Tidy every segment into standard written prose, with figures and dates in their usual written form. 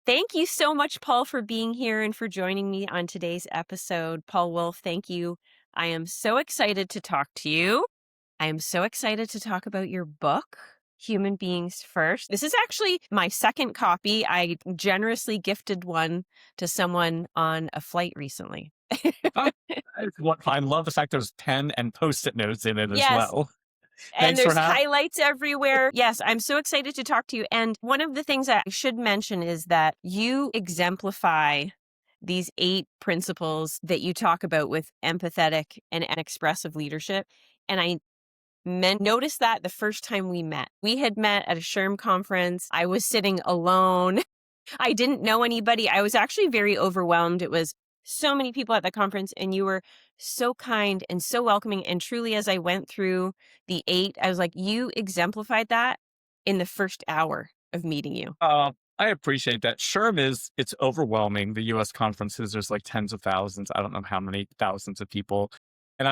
Thank you so much, Paul, for being here and for joining me on today's episode. Paul Wolfe, thank you. I am so excited to talk to you. I am so excited to talk about your book, Human Beings First. This is actually my second copy. I generously gifted one to someone on a flight recently. Oh, I love the fact there's pen and Post-it notes in it as Yes. well. And Thanks for there's having. highlights everywhere. Yes, I'm so excited to talk to you. And one of the things that I should mention is that you exemplify these 8 principles that you talk about with empathetic and expressive leadership. And I noticed that the first time we met. We had met at a SHRM conference. I was sitting alone. I didn't know anybody. I was actually very overwhelmed. It was so many people at the conference, and you were so kind and so welcoming. And truly, as I went through the 8, I was like, you exemplified that in the first hour of meeting you. I appreciate that. SHRM it's overwhelming. The U.S. conferences, there's like tens of thousands. I don't know how many thousands of people. And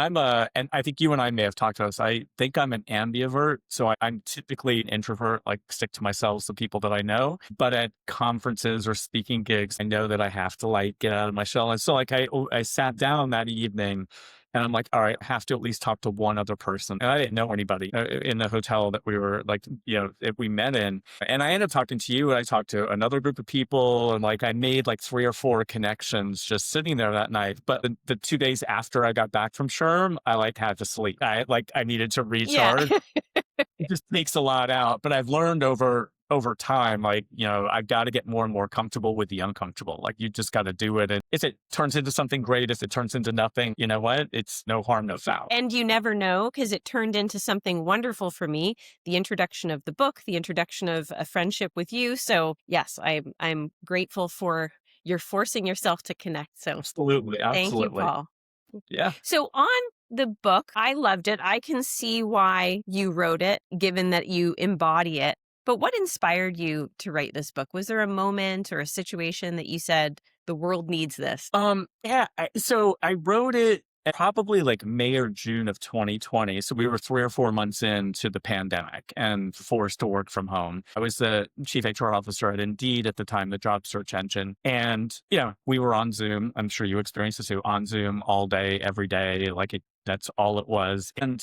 and I think you and I may have talked about this. I think I'm an ambivert. So I'm typically an introvert, like stick to myself, the people that I know. But at conferences or speaking gigs, I know that I have to like get out of my shell. And so like I sat down that evening and I'm like, all right, I have to at least talk to one other person. And I didn't know anybody in the hotel that we were like, if we met in. And I ended up talking to you and I talked to another group of people. And like I made like 3 or 4 connections just sitting there that night. But the 2 days after I got back from SHRM, I like had to sleep. I needed to Yeah. recharge. It just takes a lot out. But I've learned over time, like, I've got to get more and more comfortable with the uncomfortable. Like you just got to do it. And if it turns into something great, if it turns into nothing, you know what? It's no harm, no foul. And you never know, because it turned into something wonderful for me. The introduction of the book, the introduction of a friendship with you. So yes, I'm grateful for your forcing yourself to connect. So Absolutely. thank you, Absolutely. Paul. Yeah. So on the book, I loved it. I can see why you wrote it, given that you embody it. But what inspired you to write this book? Was there a moment or a situation that you said, the world needs this? Yeah. So I wrote it at probably like May or June of 2020. So we were 3 or 4 months into the pandemic and forced to work from home. I was the chief HR officer at Indeed at the time, the job search engine. And, we were on Zoom. I'm sure you experienced this too, on Zoom all day, every day. That's all it was. And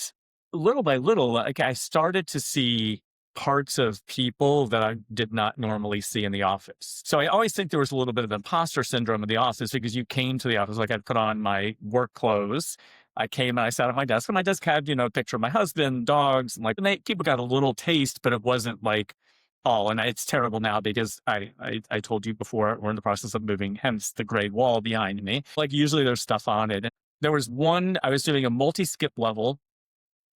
little by little, like I started to see parts of people that I did not normally see in the office. So I always think there was a little bit of imposter syndrome in the office because you came to the office, like I'd put on my work clothes. I came and I sat at my desk and my desk had, a picture of my husband, dogs, and people got a little taste, but it wasn't like all. And it's terrible now because I told you before, we're in the process of moving, hence the gray wall behind me. Like usually there's stuff on it. There was one, I was doing a multi-skip level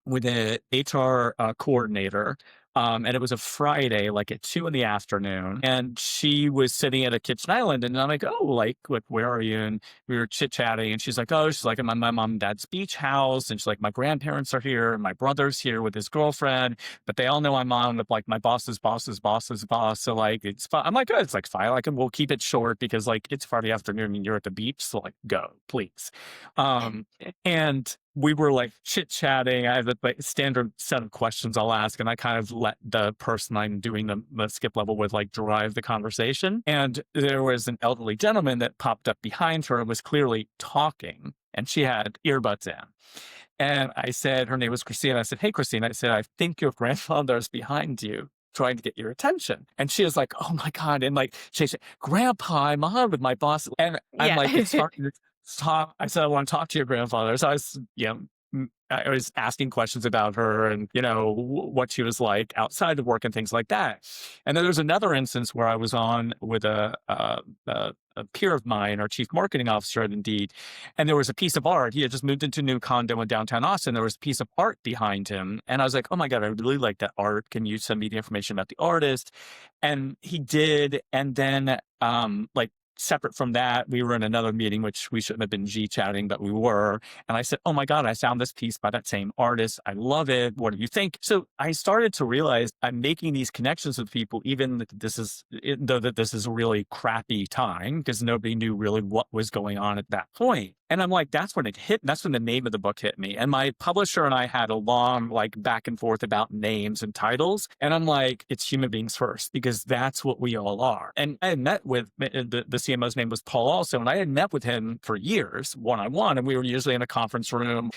with an HR coordinator. And it was a Friday, like at 2 in the afternoon. And she was sitting at a kitchen island. And I'm like, oh, like, where are you? And we were chit chatting. And she's like, I'm at my mom and dad's beach house. And she's like, my grandparents are here. And my brother's here with his girlfriend. But they all know I'm on with like my boss's boss's boss's boss. So like, it's fine. I'm like, oh, it's like fine. Like, we'll keep it short because like it's Friday afternoon and you're at the beach. So like, go, please. And we were like chit chatting. I have a like, standard set of questions I'll ask, and I kind of let the person I'm doing the skip level with like drive the conversation. And there was an elderly gentleman that popped up behind her and was clearly talking, and she had earbuds in. And I said, her name was Christine. I said, hey, Christine, I said, I think your grandfather is behind you trying to get your attention. And she was like, oh my God. And like, she said, Grandpa, I'm on with my boss. And I'm Yeah. like, it's starting to talk. I said, I want to talk to your grandfather. So I was asking questions about her and, what she was like outside of work and things like that. And then there was another instance where I was on with a peer of mine, our chief marketing officer at Indeed, and there was a piece of art. He had just moved into a new condo in downtown Austin. There was a piece of art behind him. And I was like, oh my God, I really like that art. Can you send me the information about the artist? And he did. And then, like separate from that, we were in another meeting, which we shouldn't have been G-chatting, but we were. And I said, oh my God, I found this piece by that same artist. I love it. What do you think? So I started to realize I'm making these connections with people, even that though that this is a really crappy time because nobody knew really what was going on at that point. And I'm like, that's when it hit. That's when the name of the book hit me. And my publisher and I had a long like back and forth about names and titles. And I'm like, it's human beings first, because that's what we all are. And I had met with the CMO's name was Paul also. And I had met with him for years, one-on-one. And we were usually in a conference room.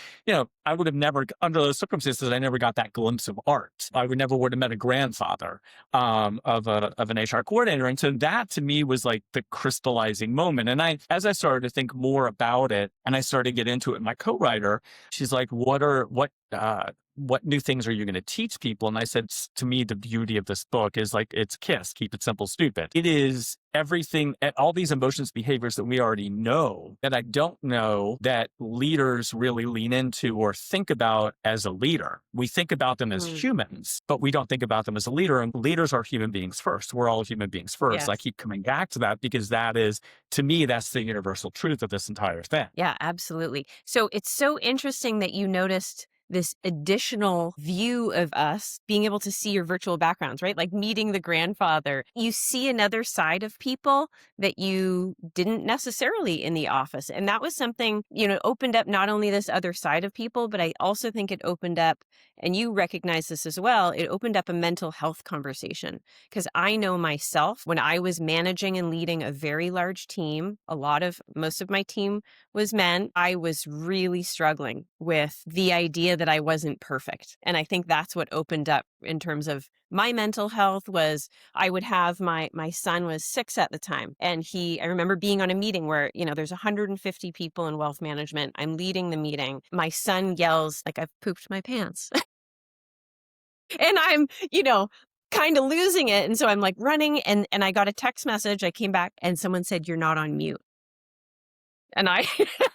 I would have never, under those circumstances, I never got that glimpse of art. I would never have met a grandfather of an HR coordinator. And so that to me was like the crystallizing moment. And as I started to think more about it, and I started to get into it, my co-writer, she's like, what new things are you going to teach people? And I said, to me, the beauty of this book is like, it's KISS, keep it simple, stupid. It is everything, all these emotions, behaviors that we already know that I don't know that leaders really lean into or think about as a leader. We think about them as humans, but we don't think about them as a leader. And leaders are human beings first. We're all human beings first. Yes. I keep coming back to that because that is, to me, that's the universal truth of this entire thing. Yeah, absolutely. So it's so interesting that you noticed this additional view of us being able to see your virtual backgrounds, right? Like meeting the grandfather. You see another side of people that you didn't necessarily in the office. And that was something, opened up not only this other side of people, but I also think it opened up, and you recognize this as well, it opened up a mental health conversation. Because I know myself, when I was managing and leading a very large team, most of my team was men, I was really struggling with the idea that I wasn't perfect. And I think that's what opened up in terms of my mental health. Was I would have my son was 6 at the time. And I remember being on a meeting where, there's 150 people in wealth management. I'm leading the meeting. My son yells, like, I've pooped my pants. And I'm, kind of losing it. And so I'm like running and I got a text message. I came back and someone said, you're not on mute. And I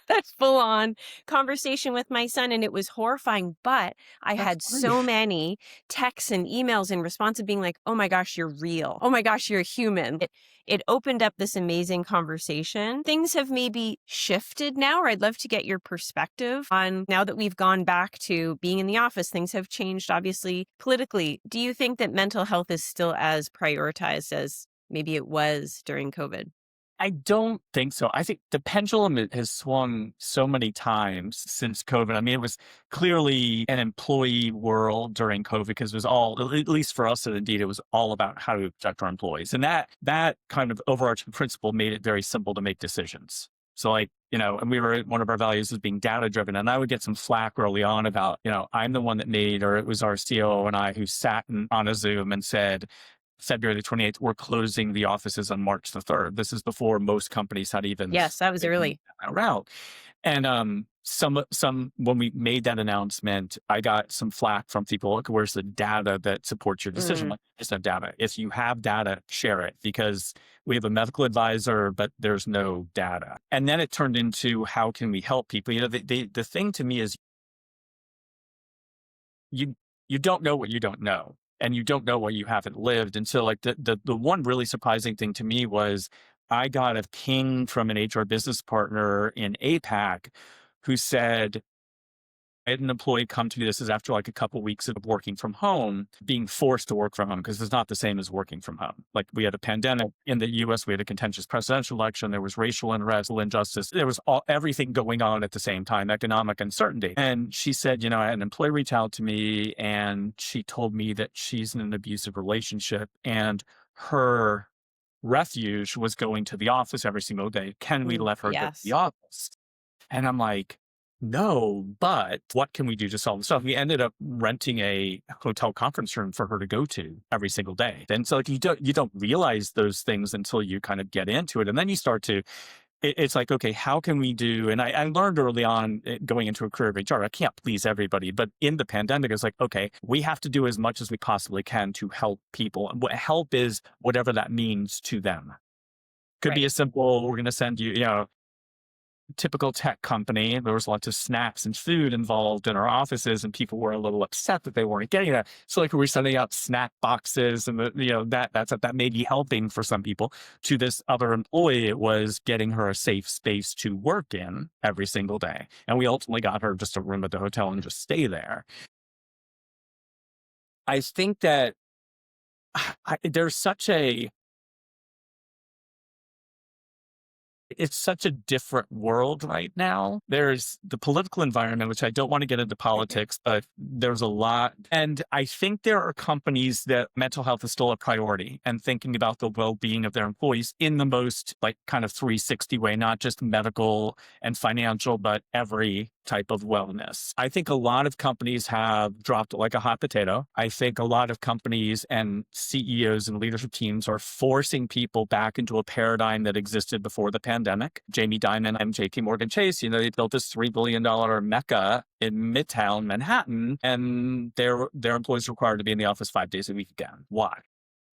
that full on conversation with my son, and it was horrifying. But I That's had funny. so many texts and emails in response of being like, oh my gosh, you're real. Oh my gosh, you're a human. It opened up this amazing conversation. Things have maybe shifted now, or I'd love to get your perspective on, now that we've gone back to being in the office, things have changed, obviously, politically. Do you think that mental health is still as prioritized as maybe it was during COVID? I don't think so. I think the pendulum has swung so many times since COVID. I mean, it was clearly an employee world during COVID because it was all, at least for us at Indeed, it was all about how to protect our employees. And that kind of overarching principle made it very simple to make decisions. So and one of our values was being data driven. And I would get some flack early on about, I'm the one that made, or it was our COO and I who sat on a Zoom and said, February the 28th, we're closing the offices on March the 3rd. This is before most companies had even Yes, that was early. that route. And some when we made that announcement, I got some flack from people. Look, where's the data that supports your decision? Like, there's no data. If you have data, share it, because we have a medical advisor, but there's no data. And then it turned into, how can we help people? The thing to me is you don't know what you don't know. And you don't know what you haven't lived. And so like the one really surprising thing to me was I got a ping from an HR business partner in APAC who said, I had an employee come to me, this is after like a couple of weeks of working from home, being forced to work from home, because it's not the same as working from home. Like, we had a pandemic in the US, we had a contentious presidential election, there was racial unrest, injustice, there was everything going on at the same time, economic uncertainty. And she said, I had an employee reach out to me and she told me that she's in an abusive relationship and her refuge was going to the office every single day. Can we let her go to the office? And I'm like, no, but what can we do to solve this? So we ended up renting a hotel conference room for her to go to every single day. And so like, you don't realize those things until you kind of get into it. And then you start to, it's like, okay, how can we do? And I learned early on going into a career of HR, I can't please everybody, but in the pandemic, it's like, okay, we have to do as much as we possibly can to help people. And what help is whatever that means to them. Could be as simple, we're going to send you, typical tech company, there was lots of snacks and food involved in our offices, and people were a little upset that they weren't getting that. So like we were sending out snack boxes, and that may be helping for some people. To this other employee, it was getting her a safe space to work in every single day, and we ultimately got her just a room at the hotel and just stay there. I think that there's such a it's such a different world right now. There's the political environment, which I don't want to get into politics, but there's a lot. And I think there are companies that mental health is still a priority and thinking about the well-being of their employees in the most like kind of 360 way, not just medical and financial, but every type of wellness. I think a lot of companies have dropped it like a hot potato. I think a lot of companies and CEOs and leadership teams are forcing people back into a paradigm that existed before the pandemic. Jamie Dimon and JP Morgan Chase, they built this $3 billion mecca in Midtown Manhattan, and their employees are required to be in the office 5 days a week again. Why?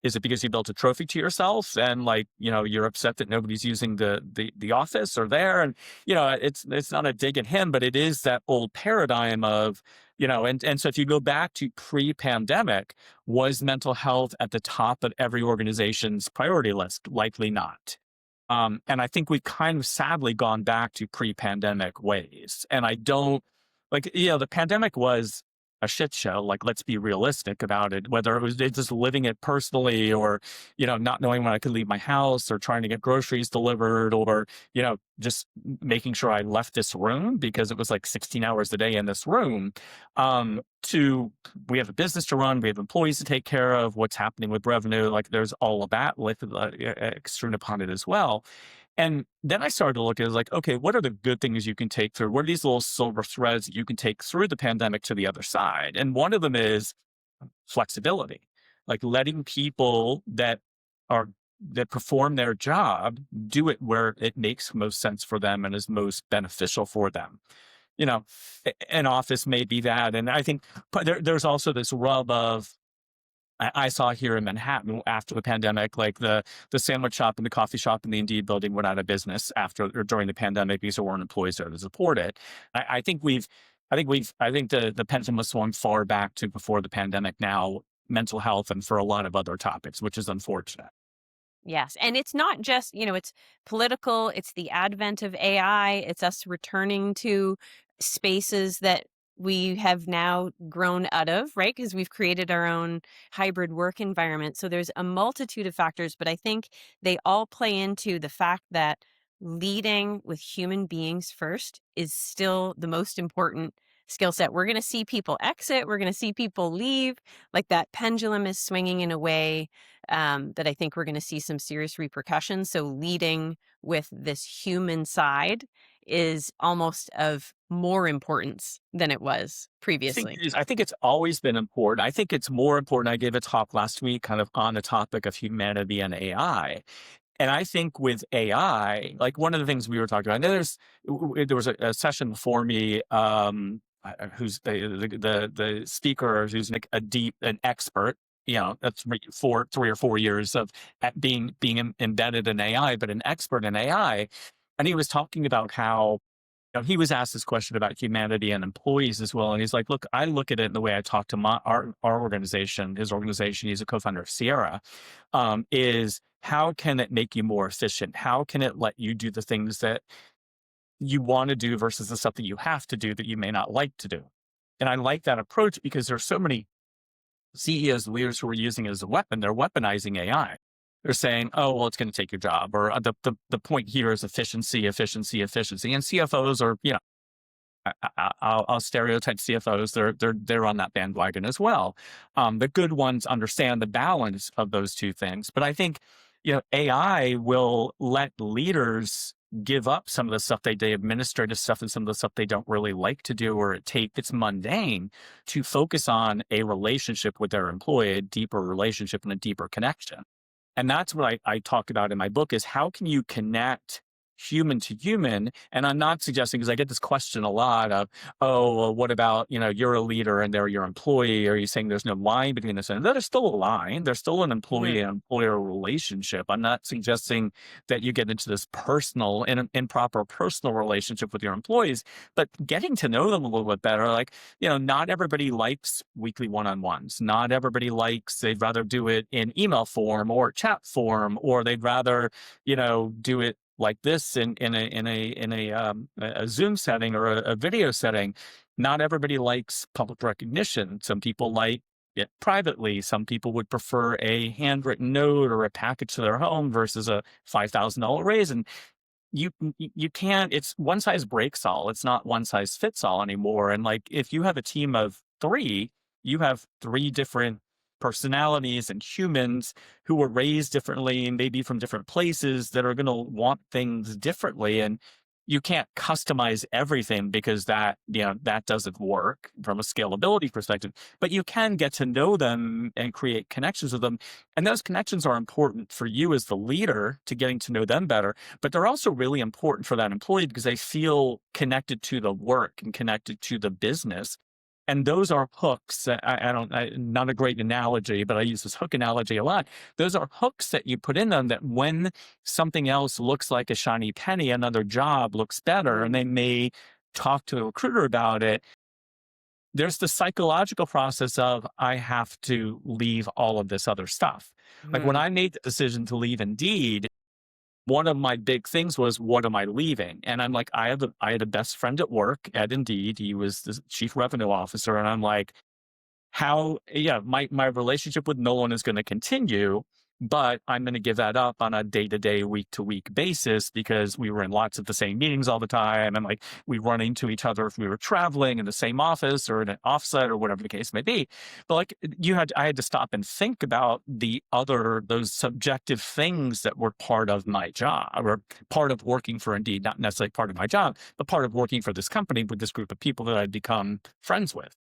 Is it because you built a trophy to yourself and you're upset that nobody's using the office or there? And, it's not a dig at him, but it is that old paradigm of, and so if you go back to pre-pandemic, was mental health at the top of every organization's priority list? Likely not. And I think we've kind of sadly gone back to pre-pandemic ways. And I don't the pandemic was a shit show. Like, let's be realistic about it, whether it was just living it personally or, not knowing when I could leave my house or trying to get groceries delivered or, just making sure I left this room because it was like 16 hours a day in this room. To we have a business to run, we have employees to take care of, what's happening with revenue. Like there's all of that external upon it as well. And then I started to look at it like, okay, what are the good things you can take through? What are these little silver threads that you can take through the pandemic to the other side? And one of them is flexibility, like letting people that perform their job do it where it makes most sense for them and is most beneficial for them. An office may be that. And I think there's also this rub of, I saw here in Manhattan after the pandemic, like the sandwich shop and the coffee shop in the Indeed building went out of business after or during the pandemic because there weren't employees there to support it. I think the pendulum was swung far back to before the pandemic now, mental health and for a lot of other topics, which is unfortunate. Yes. And it's not just, it's political, it's the advent of AI, it's us returning to spaces that we have now grown out of, right? Because we've created our own hybrid work environment. So there's a multitude of factors, but I think they all play into the fact that leading with human beings first is still the most important skill set. We're going to see people exit, we're going to see people leave. Like that pendulum is swinging in a way that I think we're going to see some serious repercussions. So leading with this human side is almost of more importance than it was previously. I think it's always been important. I think it's more important. I gave a talk last week kind of on the topic of humanity and AI. And I think with AI, like one of the things we were talking about, and there was a session before me, who's the speaker who's like an expert, that's 3 or 4 years of being embedded in AI, but an expert in AI. And he was talking about how, he was asked this question about humanity and employees as well. And he's like, look, I look at it in the way I talk to our organization, his organization, he's a co-founder of Sierra, is how can it make you more efficient? How can it let you do the things that you want to do versus the stuff that you have to do that you may not like to do? And I like that approach because there's so many CEOs and leaders who are using it as a weapon. They're weaponizing AI. They're saying, oh, well, it's going to take your job. Or the point here is efficiency, efficiency, efficiency. And CFOs are, I'll stereotype CFOs. They're on that bandwagon as well. The good ones understand the balance of those two things. But I think, AI will let leaders give up some of the stuff they do, administrative stuff and some of the stuff they don't really like to do, or it's mundane, to focus on a relationship with their employee, a deeper relationship and a deeper connection. And that's what I talk about in my book is how can you connect human to human. And I'm not suggesting, because I get this question a lot of, oh, well, what about, you're a leader and they're your employee? Are you saying there's no line between this? And that is still a line. There's still an Mhm. employee and employer relationship. I'm not suggesting that you get into this personal and improper personal relationship with your employees, but getting to know them a little bit better. Like, not everybody likes weekly one-on-ones. Not everybody likes, they'd rather do it in email form or chat form, or they'd rather, do it like this in a Zoom setting or a video setting. Not everybody likes public recognition. Some people like it privately. Some people would prefer a handwritten note or a package to their home versus a $5,000 raise. And you can't, it's one size breaks all. It's not one size fits all anymore. And like, if you have a team of three, you have three different personalities and humans who were raised differently, maybe from different places, that are going to want things differently. And you can't customize everything, because that doesn't work from a scalability perspective, but you can get to know them and create connections with them. And those connections are important for you as the leader to getting to know them better, but they're also really important for that employee because they feel connected to the work and connected to the business. And those are hooks. Not a great analogy, but I use this hook analogy a lot. Those are hooks that you put in them, that when something else looks like a shiny penny, another job looks better, and Mhm. they may talk to a recruiter about it. There's the psychological process of, I have to leave all of this other stuff. Like, when Mhm. I made the decision to leave Indeed, one of my big things was, what am I leaving? And I'm like, I had a best friend at work at Indeed. He was the chief revenue officer. And I'm like, my relationship with Nolan is going to continue, but I'm going to give that up on a day-to-day, week-to-week basis, because we were in lots of the same meetings all the time. And like, we run into each other if we were traveling in the same office or in an offsite or whatever the case may be. But like, I had to stop and think about those subjective things that were part of my job, or part of working for Indeed, not necessarily part of my job, but part of working for this company with this group of people that I'd become friends with.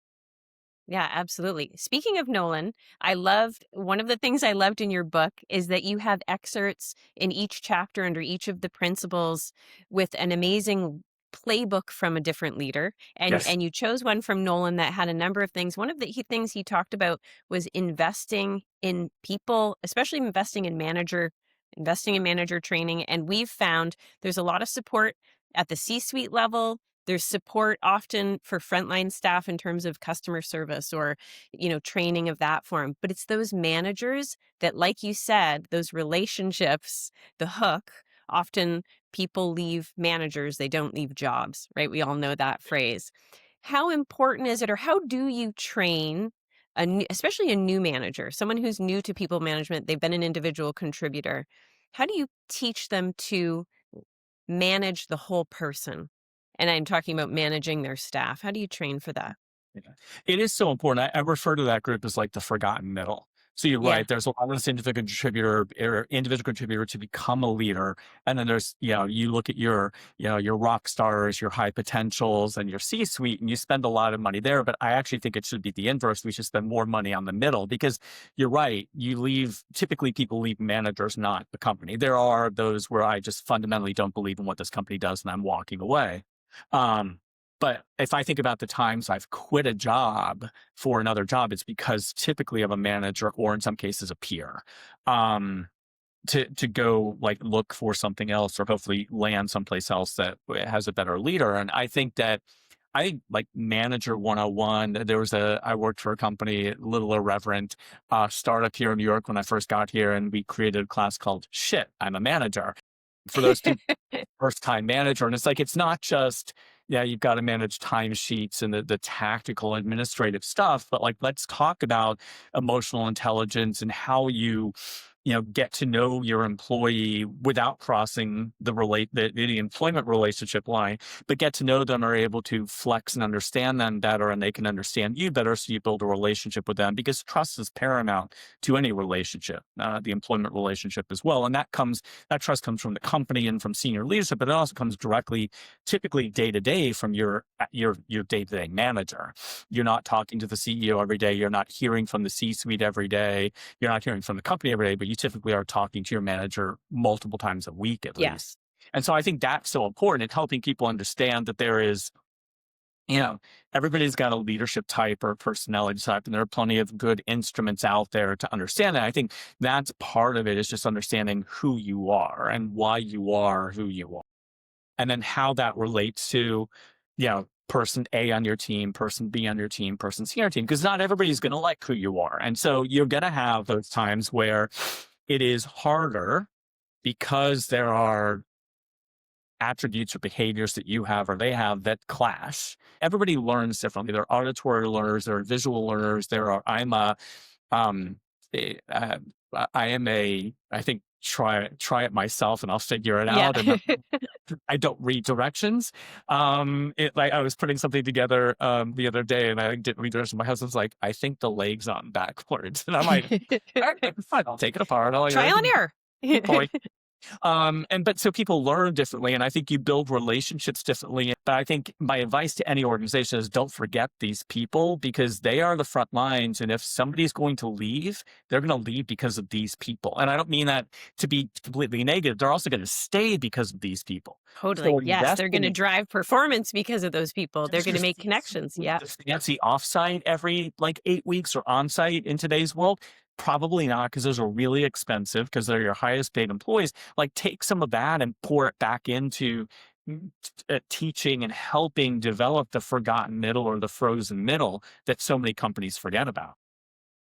Yeah, absolutely. Speaking of Nolan, I loved one of the things I loved in your book is that you have excerpts in each chapter under each of the principles with an amazing playbook from a different leader. And Yes. and you chose one from Nolan that had a number of things. One of the things he talked about was investing in people, especially investing in manager training. And we've found there's a lot of support at the C-suite level. There's support often for frontline staff in terms of customer service or, training of that form. But it's those managers that, like you said, those relationships, the hook, often people leave managers, they don't leave jobs, right? We all know that phrase. How important is it, or how do you train especially a new manager, someone who's new to people management, they've been an individual contributor. How do you teach them to manage the whole person? And I'm talking about managing their staff. How do you train for that? Yeah. It is so important. I refer to that group as like the forgotten middle. So you're Yeah. right. There's a lot of this individual contributor to become a leader. And then there's, you look at your rock stars, your high potentials, and your C-suite, and you spend a lot of money there. But I actually think it should be the inverse. We should spend more money on the middle, because you're right. Typically people leave managers, not the company. There are those where I just fundamentally don't believe in what this company does, and I'm walking away. Um, but if I think about the times I've quit a job for another job, it's because typically of a manager, or in some cases a peer, um, to go like look for something else, or hopefully land someplace else that has a better leader. And I think that like manager 101, I worked for a company, a little irreverent, startup here in New York when I first got here, and we created a class called Shit, I'm a Manager, for those students, first time manager. And it's like, it's not just, yeah, you've got to manage timesheets and the tactical administrative stuff, but like, let's talk about emotional intelligence and how you get to know your employee without crossing the employment relationship line, but get to know them, are able to flex and understand them better, and they can understand you better. So you build a relationship with them, because trust is paramount to any relationship, the employment relationship as well. And that trust comes from the company and from senior leadership, but it also comes directly, typically day to day, from your day-to-day manager. You're not talking to the CEO every day. You're not hearing from the C-suite every day. You're not hearing from the company every day, but you typically are talking to your manager multiple times a week at Yes. least. And so I think that's so important in helping people understand that there is, you know, everybody's got a leadership type or personality type, and there are plenty of good instruments out there to understand that. I think that's part of it, is just understanding who you are and why you are who you are, and then how that relates to, person A on your team, person B on your team, person C on your team, because not everybody's going to like who you are. And so you're going to have those times where it is harder because there are attributes or behaviors that you have or they have that clash. Everybody learns differently. There are auditory learners, there are visual learners, um eh, uh, I am I think try it myself and I'll figure it Yeah. out. And I don't read directions. Like I was putting something together the other day and I didn't read directions. My husband's like, I think the leg's on backwards. And I'm like, all right, fine, I'll take it apart. Trial and error. Good point. But so people learn differently, and I think you build relationships differently. But I think my advice to any organization is don't forget these people, because they are the front lines. And if somebody's going to leave, they're going to leave because of these people. And I don't mean that to be completely negative. They're also going to stay because of these people. Totally. So Yes, they're going to investing drive performance because of those people. They're going to make connections. Yeah. the fancy offsite every like 8 weeks or onsite in today's world. Probably not, because those are really expensive because they're your highest paid employees. Like take some of that and pour it back into teaching and helping develop the forgotten middle or the frozen middle that so many companies forget about.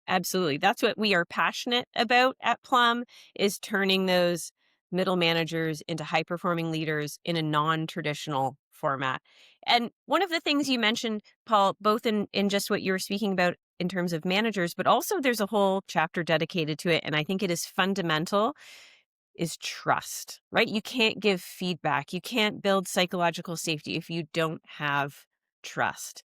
Absolutely. That's what we are passionate about at Plum, is turning those middle managers into high performing leaders in a non-traditional format. And one of the things you mentioned, Paul, both in just what you were speaking about in terms of managers, but also there's a whole chapter dedicated to it. And I think it is fundamental, is trust, right? You can't give feedback. You can't build psychological safety if you don't have trust.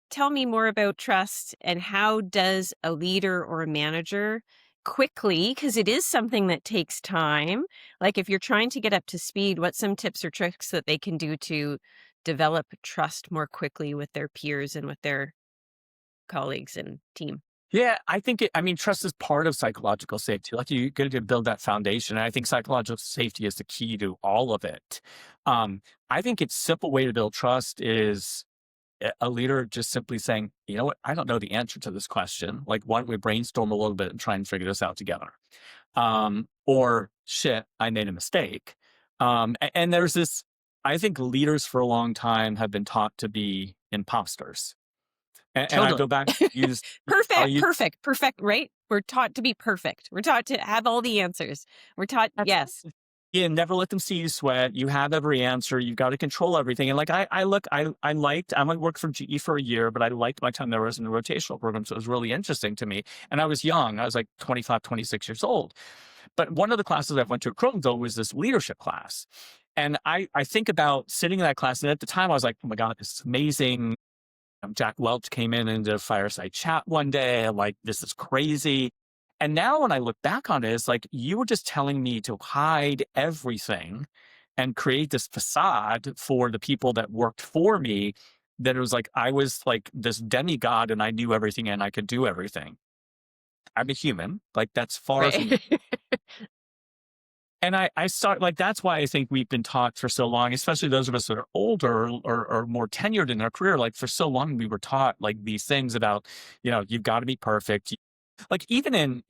Tell me more about trust, and how does a leader or a manager quickly, because it is something that takes time, like if you're trying to get up to speed, what's some tips or tricks that they can do to develop trust more quickly with their peers and with their colleagues and team? Yeah, I mean, trust is part of psychological safety. Like you got to build that foundation. And I think psychological safety is the key to all of it. I think it's simple way to build trust is a leader just simply saying, you know what, I don't know the answer to this question. Like, why don't we brainstorm a little bit and try and figure this out together? Or shit, I made a mistake. And there's this, I think leaders for a long time have been taught to be imposters. And I Totally. go back, use, I'll Perfect, use, perfect, perfect, right? We're taught to be perfect. We're taught to have all the answers. We're taught, that's yes. yeah, never let them see you sweat. You have every answer. You've got to control everything. And like I might work for GE for a year, but I liked my time there was in the rotational program. So it was really interesting to me. And I was young. I was like 25, 26 years old. But one of the classes I went to at Croton, though, was this leadership class. And I think about sitting in that class. And at the time I was like, oh my God, this is amazing. Jack Welch came in and did a fireside chat one day. I'm like, this is crazy. And now when I look back on it, it's like you were just telling me to hide everything and create this facade for the people that worked for me. That it was like I was like this demigod and I knew everything and I could do everything. I'm a human. Like that's far from Right. and I start like that's why I think we've been taught for so long, especially those of us that are older or more tenured in our career. Like for so long, we were taught like these things about, you've got to be perfect. Like even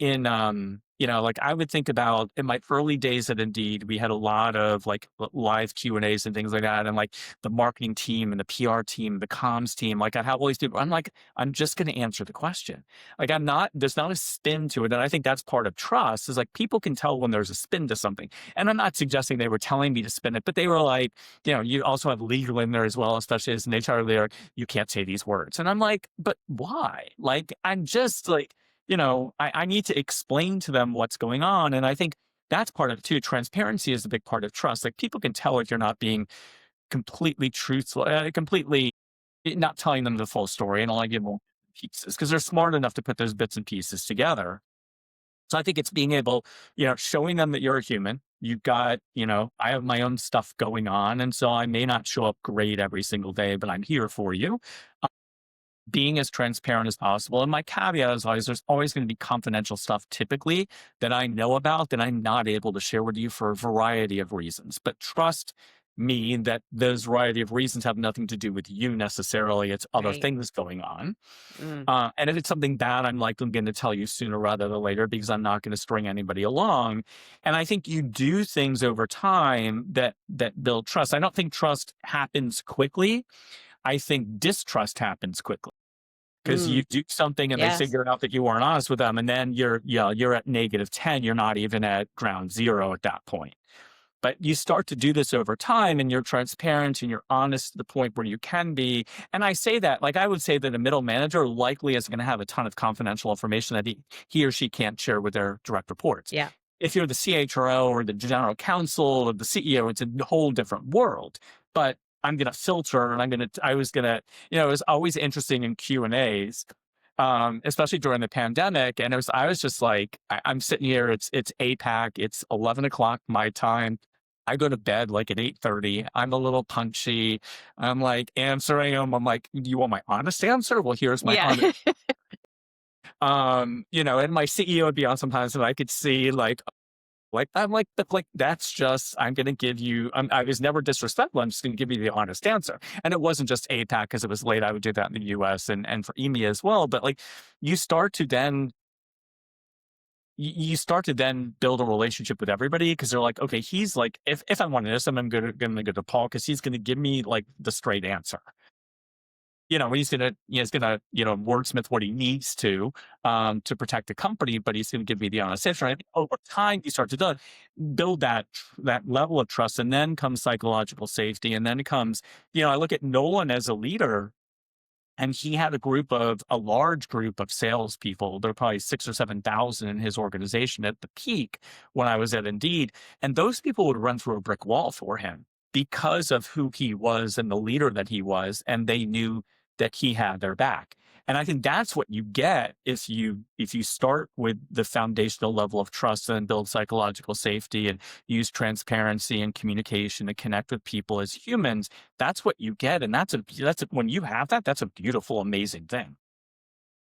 like I would think about in my early days at Indeed, we had a lot of like live Q&As and things like that. And like the marketing team and the PR team, the comms team, like I have all these people. I'm like, I'm just going to answer the question. Like there's not a spin to it. And I think that's part of trust is like people can tell when there's a spin to something. And I'm not suggesting they were telling me to spin it, but they were like, you also have legal in there as well, especially as an HR leader, you can't say these words. And I'm like, but why? Like, I'm just like, I need to explain to them what's going on. And I think that's part of it too. Transparency is a big part of trust. Like people can tell if you're not being completely truthful, completely not telling them the full story and only give them pieces because they're smart enough to put those bits and pieces together. So I think it's being able, showing them that you're a human. You've got, I have my own stuff going on. And so I may not show up great every single day, but I'm here for you. being as transparent as possible. And my caveat is always there's always going to be confidential stuff typically that I know about that I'm not able to share with you for a variety of reasons. But trust me that those variety of reasons have nothing to do with you necessarily. It's other Right. things going on. Mm. And if it's something bad, I'm likely going to tell you sooner rather than later because I'm not going to string anybody along. And I think you do things over time that build trust. I don't think trust happens quickly. I think distrust happens quickly because Mm. you do something and they Yes. figure out that you weren't honest with them, and then you're at -10. You're not even at ground zero at that point. But you start to do this over time and you're transparent and you're honest to the point where you can be. And I say that, like, I would say that a middle manager likely is going to have a ton of confidential information that he or she can't share with their direct reports. Yeah. If you're the CHRO or the general counsel or the CEO, it's a whole different world. But I'm going to filter and I was going to, it was always interesting in Q&As, especially during the pandemic. And I was just like, I'm sitting here, it's APAC, it's 11 o'clock my time. I go to bed like at 8:30. I'm a little punchy. I'm like answering them. I'm like, do you want my honest answer? Well, here's my Yeah. honest. And my CEO would be on sometimes and I could see like I'm like, but like that's just I'm gonna give you I was never disrespectful. I'm just gonna give you the honest answer. And it wasn't just APAC because it was late. I would do that in the US and for EMEA as well. But like you start to then you start to then build a relationship with everybody because they're like, okay, he's like, if I want this, I'm gonna go to Paul because he's gonna give me like the straight answer. He's gonna wordsmith what he needs to protect the company, but he's gonna give me the honest answer. And over time, you start to build that level of trust, and then comes psychological safety, and then it comes, I look at Nolan as a leader. And he had a large group of salespeople. There were probably 6 or 7,000 in his organization at the peak when I was at Indeed. And those people would run through a brick wall for him because of who he was and the leader that he was. And they knew that he had their back. And I think that's what you get if you start with the foundational level of trust and build psychological safety and use transparency and communication to connect with people as humans. That's what you get, and when you have that, that's a beautiful, amazing thing.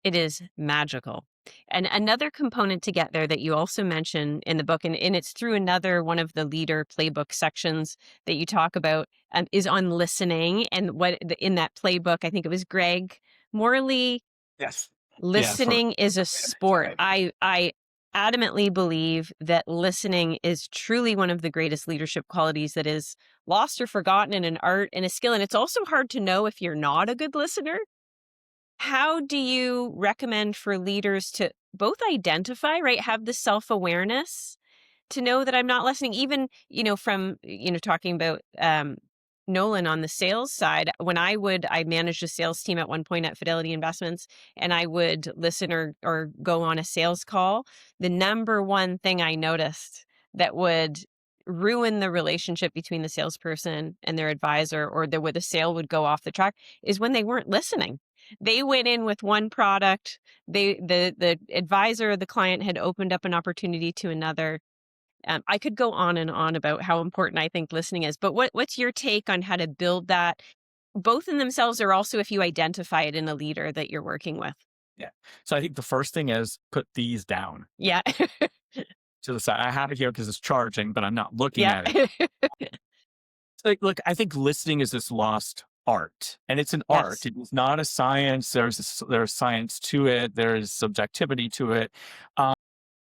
It is magical. And another component to get there that you also mention in the book, and it's through another one of the leader playbook sections that you talk about, is on listening. And in that playbook, I think it was Greg Morley, Yes. Yeah. listening is a sport. I adamantly believe that listening is truly one of the greatest leadership qualities that is lost or forgotten in an art and a skill. And it's also hard to know if you're not a good listener. How do you recommend for leaders to both identify, right, have the self-awareness to know that I'm not listening, even, from, talking about Nolan on the sales side, when I managed a sales team at one point at Fidelity Investments, and I would listen or go on a sales call. The number one thing I noticed that would ruin the relationship between the salesperson and their advisor, or where the sale would go off the track, is when they weren't listening. They went in with one product. The advisor or the client had opened up an opportunity to another. I could go on and on about how important I think listening is, but what's your take on how to build that, both in themselves or also if you identify it in a leader that you're working with? Yeah. So I think the first thing is put these down Yeah. to the side. I have it here because it's charging, but I'm not looking Yeah. at it. Like, look, I think listening is this lost art, and it's an art. Yes. It is not a science. There's science to it. There's subjectivity to it.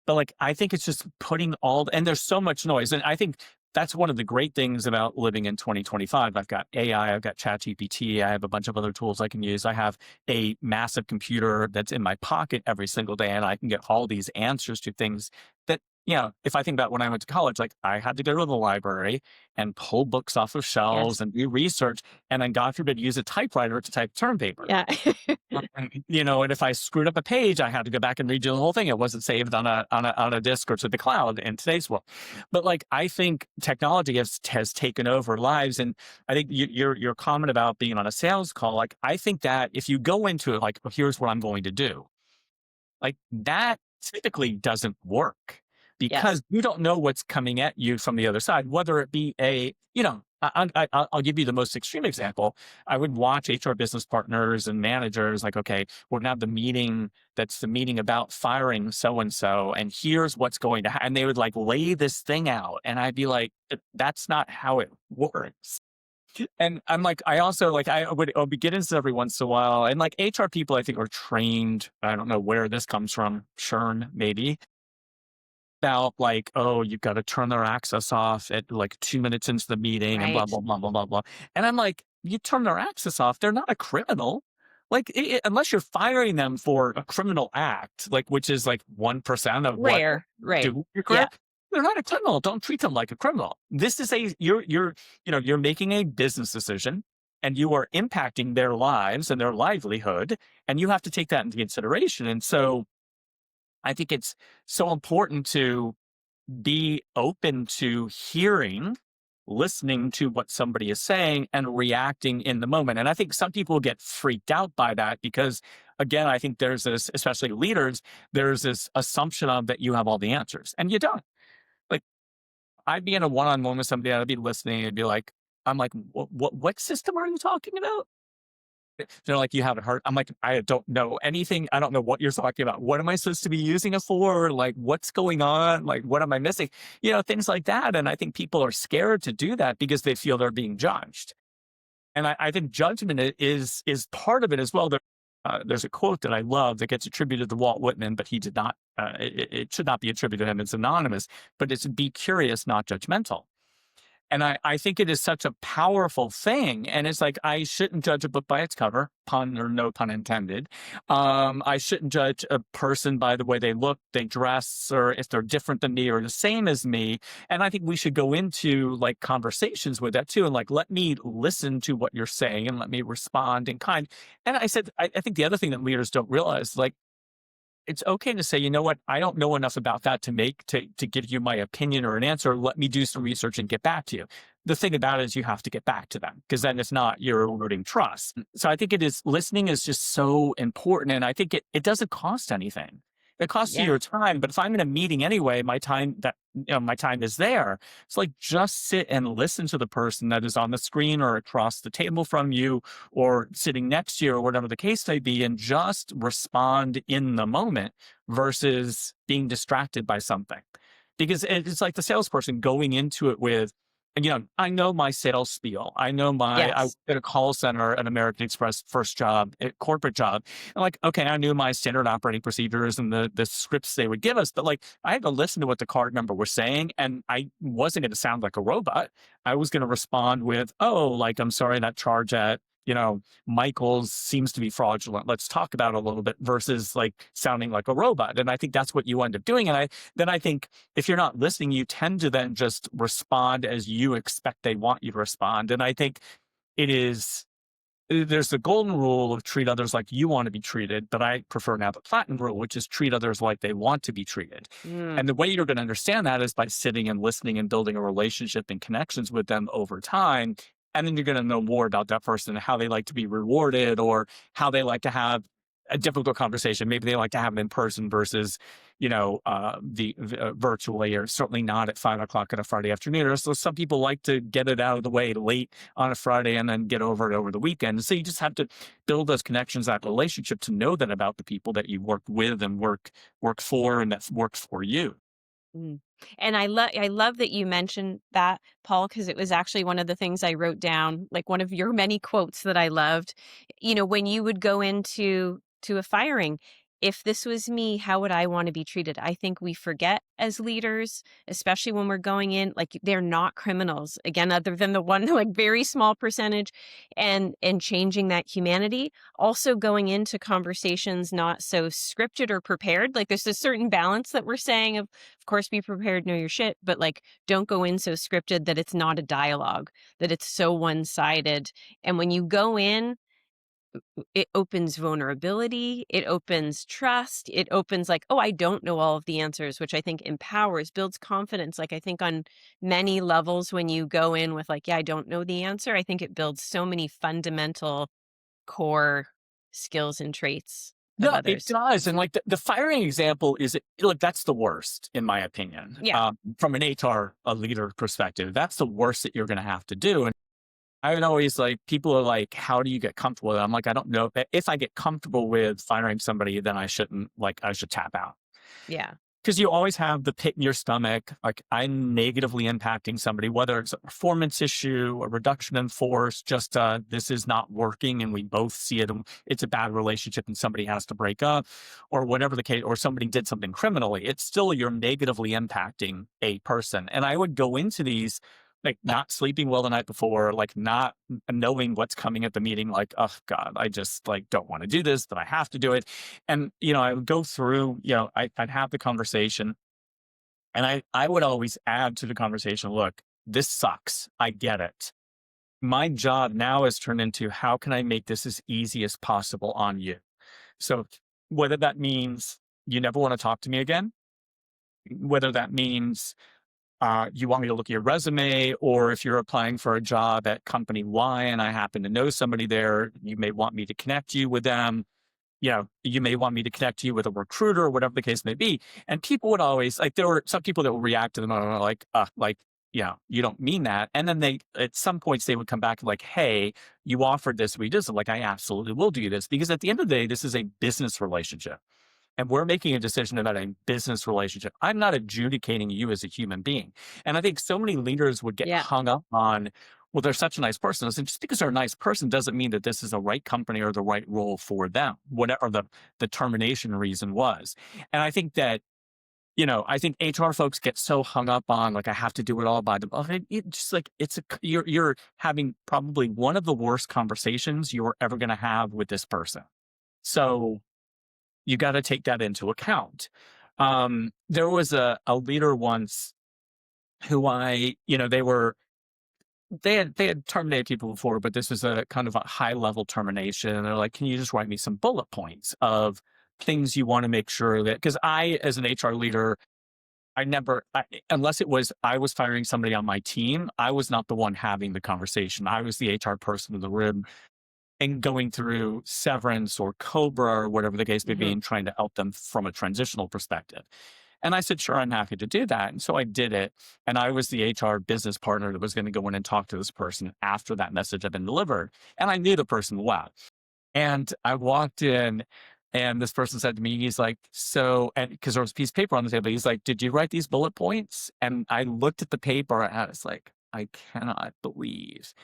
But like, I think it's just putting and there's so much noise. And I think that's one of the great things about living in 2025. I've got AI, I've got ChatGPT, I have a bunch of other tools I can use. I have a massive computer that's in my pocket every single day, and I can get all these answers to things that, if I think about when I went to college, like I had to go to the library and pull books off of Yes. shelves and do research, and then God forbid use a typewriter to type term paper. Yeah. And if I screwed up a page, I had to go back and redo the whole thing. It wasn't saved on a disk or to the cloud in today's world. But like, I think technology has taken over lives, and I think your comment about being on a sales call, like I think that if you go into it like, well, here's what I'm going to do, like that typically doesn't work Yes. because you don't know what's coming at you from the other side, whether it be I'll give you the most extreme example. I would watch HR business partners and managers like, okay, we're going to have the meeting. That's the meeting about firing so and so, and here's what's going to happen. And they would like lay this thing out, and I'd be like, that's not how it works. And I'm like, I also like, I'll be getting this every once in a while. And like HR people, I think are trained. I don't know where this comes from. Churn, maybe about like, oh, you've got to turn their access off at like 2 minutes into the meeting and blah, Right. blah, blah, blah, blah, blah. And I'm like, you turn their access off. They're not a criminal. Like, unless you're firing them for a criminal act, like, which is like 1% of what Rare. Right. do your Yeah. career, they're not a criminal. Don't treat them like a criminal. This is you're making a business decision and you are impacting their lives and their livelihood. And you have to take that into consideration. And so I think it's so important to be open to hearing, listening to what somebody is saying and reacting in the moment. And I think some people get freaked out by that because, again, I think there's this, especially leaders, there's this assumption of that you have all the answers and you don't. Like, I'd be in a one-on-one with somebody, I'd be listening and be like, I'm like, what system are you talking about? They're like, you haven't heard. I'm like, I don't know anything. I don't know what you're talking about. What am I supposed to be using it for? Like, what's going on? Like, what am I missing? Things like that. And I think people are scared to do that because they feel they're being judged. And I think judgment is part of it as well. There's a quote that I love that gets attributed to Walt Whitman, but he did not. It should not be attributed to him. It's anonymous, but it's be curious, not judgmental. And I think it is such a powerful thing. And it's like, I shouldn't judge a book by its cover, pun or no pun intended. I shouldn't judge a person by the way they look, they dress, or if they're different than me or the same as me. And I think we should go into like conversations with that too. And like, let me listen to what you're saying and let me respond in kind. And I said, I think the other thing that leaders don't realize, like, it's okay to say, you know what, I don't know enough about that to give you my opinion or an answer. Let me do some research and get back to you. The thing about it is you have to get back to them because then if not, you're eroding trust. So I think listening is just so important. And I think it doesn't cost anything. It costs you Yeah. your time, but if I'm in a meeting anyway, my time is there. It's like just sit and listen to the person that is on the screen or across the table from you or sitting next to you or whatever the case may be, and just respond in the moment versus being distracted by something. Because it's like the salesperson going into it with, I know my sales spiel. I Yes. at a call center at American Express, first job, a corporate job. And like, okay, I knew my standard operating procedures and the scripts they would give us, but like, I had to listen to what the card number was saying. And I wasn't going to sound like a robot. I was going to respond with, oh, like, I'm sorry, that charge at, Michael's seems to be fraudulent. Let's talk about it a little bit versus like sounding like a robot. And I think that's what you end up doing. And I think if you're not listening, you tend to then just respond as you expect they want you to respond. And I think there's the golden rule of treat others like you want to be treated, but I prefer now the platinum rule, which is treat others like they want to be treated. Mm. And the way you're going to understand that is by sitting and listening and building a relationship and connections with them over time. And then you're going to know more about that person and how they like to be rewarded or how they like to have a difficult conversation. Maybe they like to have it in person versus, virtually, or certainly not at 5 o'clock on a Friday afternoon. Or so some people like to get it out of the way late on a Friday and then get over it over the weekend. So you just have to build those connections, that relationship to know that about the people that you work with and work for and that work for you. Mm. And I love that you mentioned that, Paul, because it was actually one of the things I wrote down, like one of your many quotes that I loved. When you would go into a firing, if this was me, how would I want to be treated? I think we forget as leaders, especially when we're going in, like they're not criminals. Again, other than the one like very small percentage, and changing that humanity. Also going into conversations not so scripted or prepared. Like there's a certain balance that we're saying of course, be prepared, know your shit, but like don't go in so scripted that it's not a dialogue, that it's so one-sided. And when you go in, it opens vulnerability, it opens trust, it opens like, oh, I don't know all of the answers, which I think empowers, builds confidence. Like I think on many levels, when you go in with like, yeah, I don't know the answer, I think it builds so many fundamental core skills and traits. of No, it others. does. And like the firing example is like that's the worst, in my opinion. Yeah. From an HR a leader perspective, that's the worst that you're going to have to do. And I would always like people are like, how do you get comfortable with it? I'm like, I don't know. If I get comfortable with firing somebody, then I shouldn't like I should tap out. Yeah. Because you always have the pit in your stomach, like I'm negatively impacting somebody, whether it's a performance issue, a reduction in force, just this is not working and we both see it. And it's a bad relationship and somebody has to break up or whatever the case, or somebody did something criminally. It's still you're negatively impacting a person. And I would go into these like not sleeping well the night before, like not knowing what's coming at the meeting, like, oh God, I just like don't want to do this, but I have to do it. And, I would go through, I'd have the conversation and I would always add to the conversation, look, this sucks. I get it. My job now is turned into how can I make this as easy as possible on you? So whether that means you never want to talk to me again, whether that means you want me to look at your resume, or if you're applying for a job at company Y and I happen to know somebody there, you may want me to connect you with them. You may want me to connect you with a recruiter or whatever the case may be. And people would always like, there were some people that would react to them like, you don't mean that. And then at some points they would come back like, hey, you offered this, we did. So like, I absolutely will do this because at the end of the day, this is a business relationship. And we're making a decision about a business relationship. I'm not adjudicating you as a human being. And I think so many leaders would get Yeah. hung up on, well, they're such a nice person. And just because they're a nice person doesn't mean that this is the right company or the right role for them, whatever the termination reason was. And I think that, I think HR folks get so hung up on like, I have to do it all by the book. It's just like, you're having probably one of the worst conversations you're ever going to have with this person. So you got to take that into account. There was a leader once who they had terminated people before, but this was a kind of a high level termination. And they're like, can you just write me some bullet points of things you want to make sure that, because I, as an HR leader, unless it was, I was firing somebody on my team, I was not the one having the conversation. I was the HR person in the room and going through severance or COBRA or whatever the case may be Hmm. and trying to help them from a transitional perspective. And I said, sure, I'm happy to do that. And so I did it. And I was the HR business partner that was going to go in and talk to this person after that message had been delivered. And I knew the person well. And I walked in and this person said to me, he's like, so, and because there was a piece of paper on the table, he's like, did you write these bullet points? And I looked at the paper and I was like, I cannot believe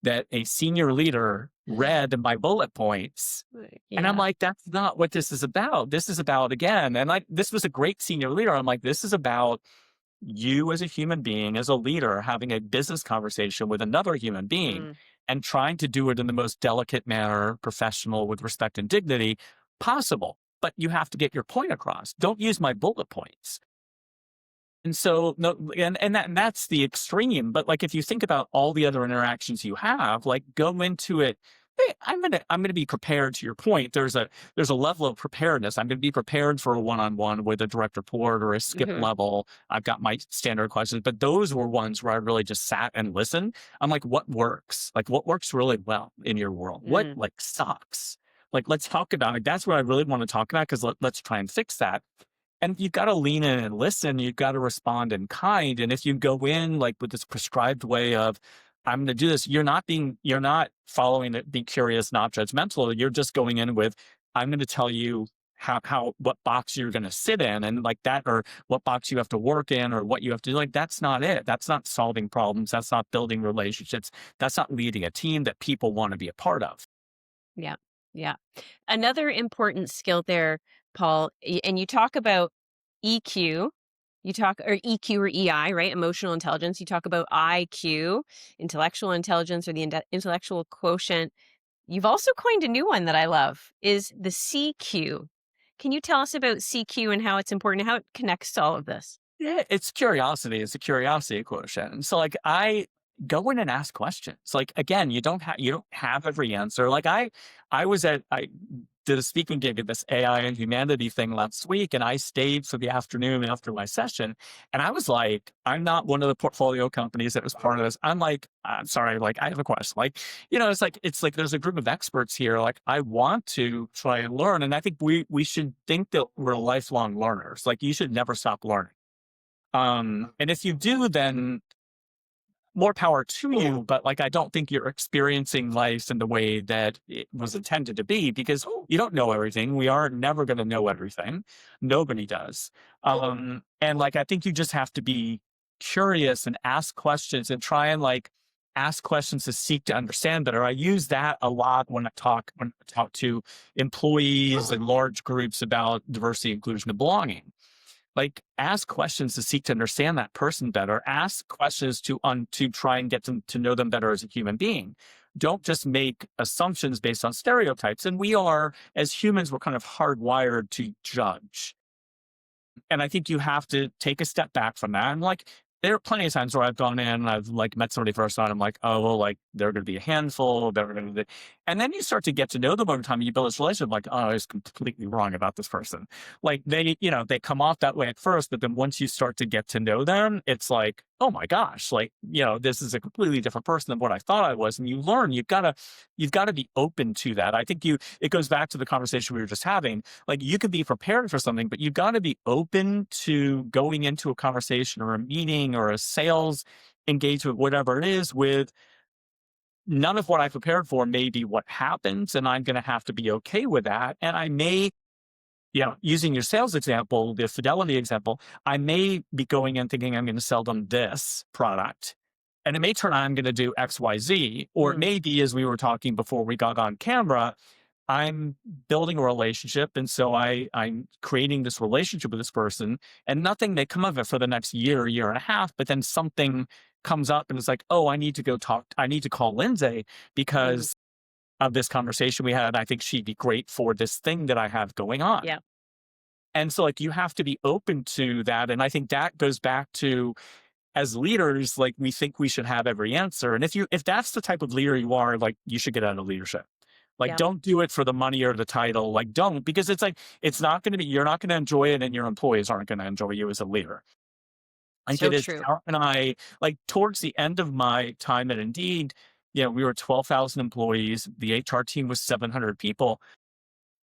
that a senior leader read my bullet points. And I'm Yeah. like, that's not what this is about. This is about, again, and this was a great senior leader. I'm like, this is about you as a human being, as a leader, having a business conversation with another human being Mm. and trying to do it in the most delicate manner, professional, with respect and dignity possible. But you have to get your point across. Don't use my bullet points. And so, no, and that's the extreme. But like, if you think about all the other interactions you have, like go into it. Hey, I'm gonna be prepared. To your point, there's a level of preparedness. I'm gonna be prepared for a one-on-one with a direct report or a skip Hmm. level. I've got my standard questions, but those were ones where I really just sat and listened. I'm like, what works? Like, what works really well in your world? What Mm. like sucks? Like, let's talk about it. That's what I really want to talk about because let's try and fix that. And you've got to lean in and listen. You've got to respond in kind. And if you go in like with this prescribed way of, I'm going to do this, you're not following it, be curious, not judgmental. You're just going in with, I'm going to tell you what box you're going to sit in and like that, or what box you have to work in or what you have to do. Like, that's not it. That's not solving problems. That's not building relationships. That's not leading a team that people want to be a part of. Yeah. Yeah. Another important skill there, Paul, and you talk about EQ, or EQ or EI, right? Emotional intelligence. You talk about IQ, intellectual intelligence, or the intellectual quotient. You've also coined a new one that I love, is the CQ. Can you tell us about CQ and how it's important and how it connects to all of this? Yeah, it's curiosity. It's a curiosity quotient. And so like I go in and ask questions. Like again, you don't have every answer. Like I did a speaking gig at this AI and humanity thing last week, and I stayed for the afternoon after my session. And I was like, I'm not one of the portfolio companies that was part of this. I'm like, I'm sorry, like I have a question. Like, it's like there's a group of experts here. Like, I want to try and learn. And I think we should think that we're lifelong learners. Like, you should never stop learning. And if you do, then more power to you, but like I don't think you're experiencing life in the way that it was intended to be, because you don't know everything. We are never going to know everything. Nobody does. And like I think you just have to be curious and ask questions and try and like ask questions to seek to understand better. I use that a lot when I talk to employees and large groups about diversity, inclusion, and belonging. Like, ask questions to seek to understand that person better. Ask questions to try and get to know them better as a human being. Don't just make assumptions based on stereotypes. And we are, as humans, we're kind of hardwired to judge. And I think you have to take a step back from that. And like, there are plenty of times where I've gone in and I've like met somebody first time. I'm like, oh, well, like they're going to be a handful. They're going to be, and then you start to get to know them over time. And you build this relationship. Like, oh, I was completely wrong about this person. Like they come off that way at first, but then once you start to get to know them, it's like, oh my gosh, like, this is a completely different person than what I thought I was. And you learn, you've got to be open to that. I think it goes back to the conversation we were just having. Like, you could be prepared for something, but you've got to be open to going into a conversation or a meeting or a sales engagement, whatever it is, with none of what I prepared for may be what happens. And I'm going to have to be okay with that. And I may, using your sales example, the fidelity example, I may be going in thinking I'm going to sell them this product. And it may turn out I'm going to do X, Y, Z. Or it may be, as we were talking before we got on camera, I'm building a relationship. And so I'm creating this relationship with this person, and nothing may come of it for the next year, year and a half. But then something comes up and it's like, oh, I need to call Lindsay because of this conversation we had. I think she'd be great for this thing that I have going on. Yeah. And so like you have to be open to that. And I think that goes back to, as leaders, like we think we should have every answer. And if that's the type of leader you are, like you should get out of leadership. Like, don't do it for the money or the title. Like, don't, because it's like, you're not going to enjoy it, and your employees aren't going to enjoy you as a leader. Like, So it is, true. and I, like, towards the end of my time at Indeed, we were 12,000 employees. The HR team was 700 people.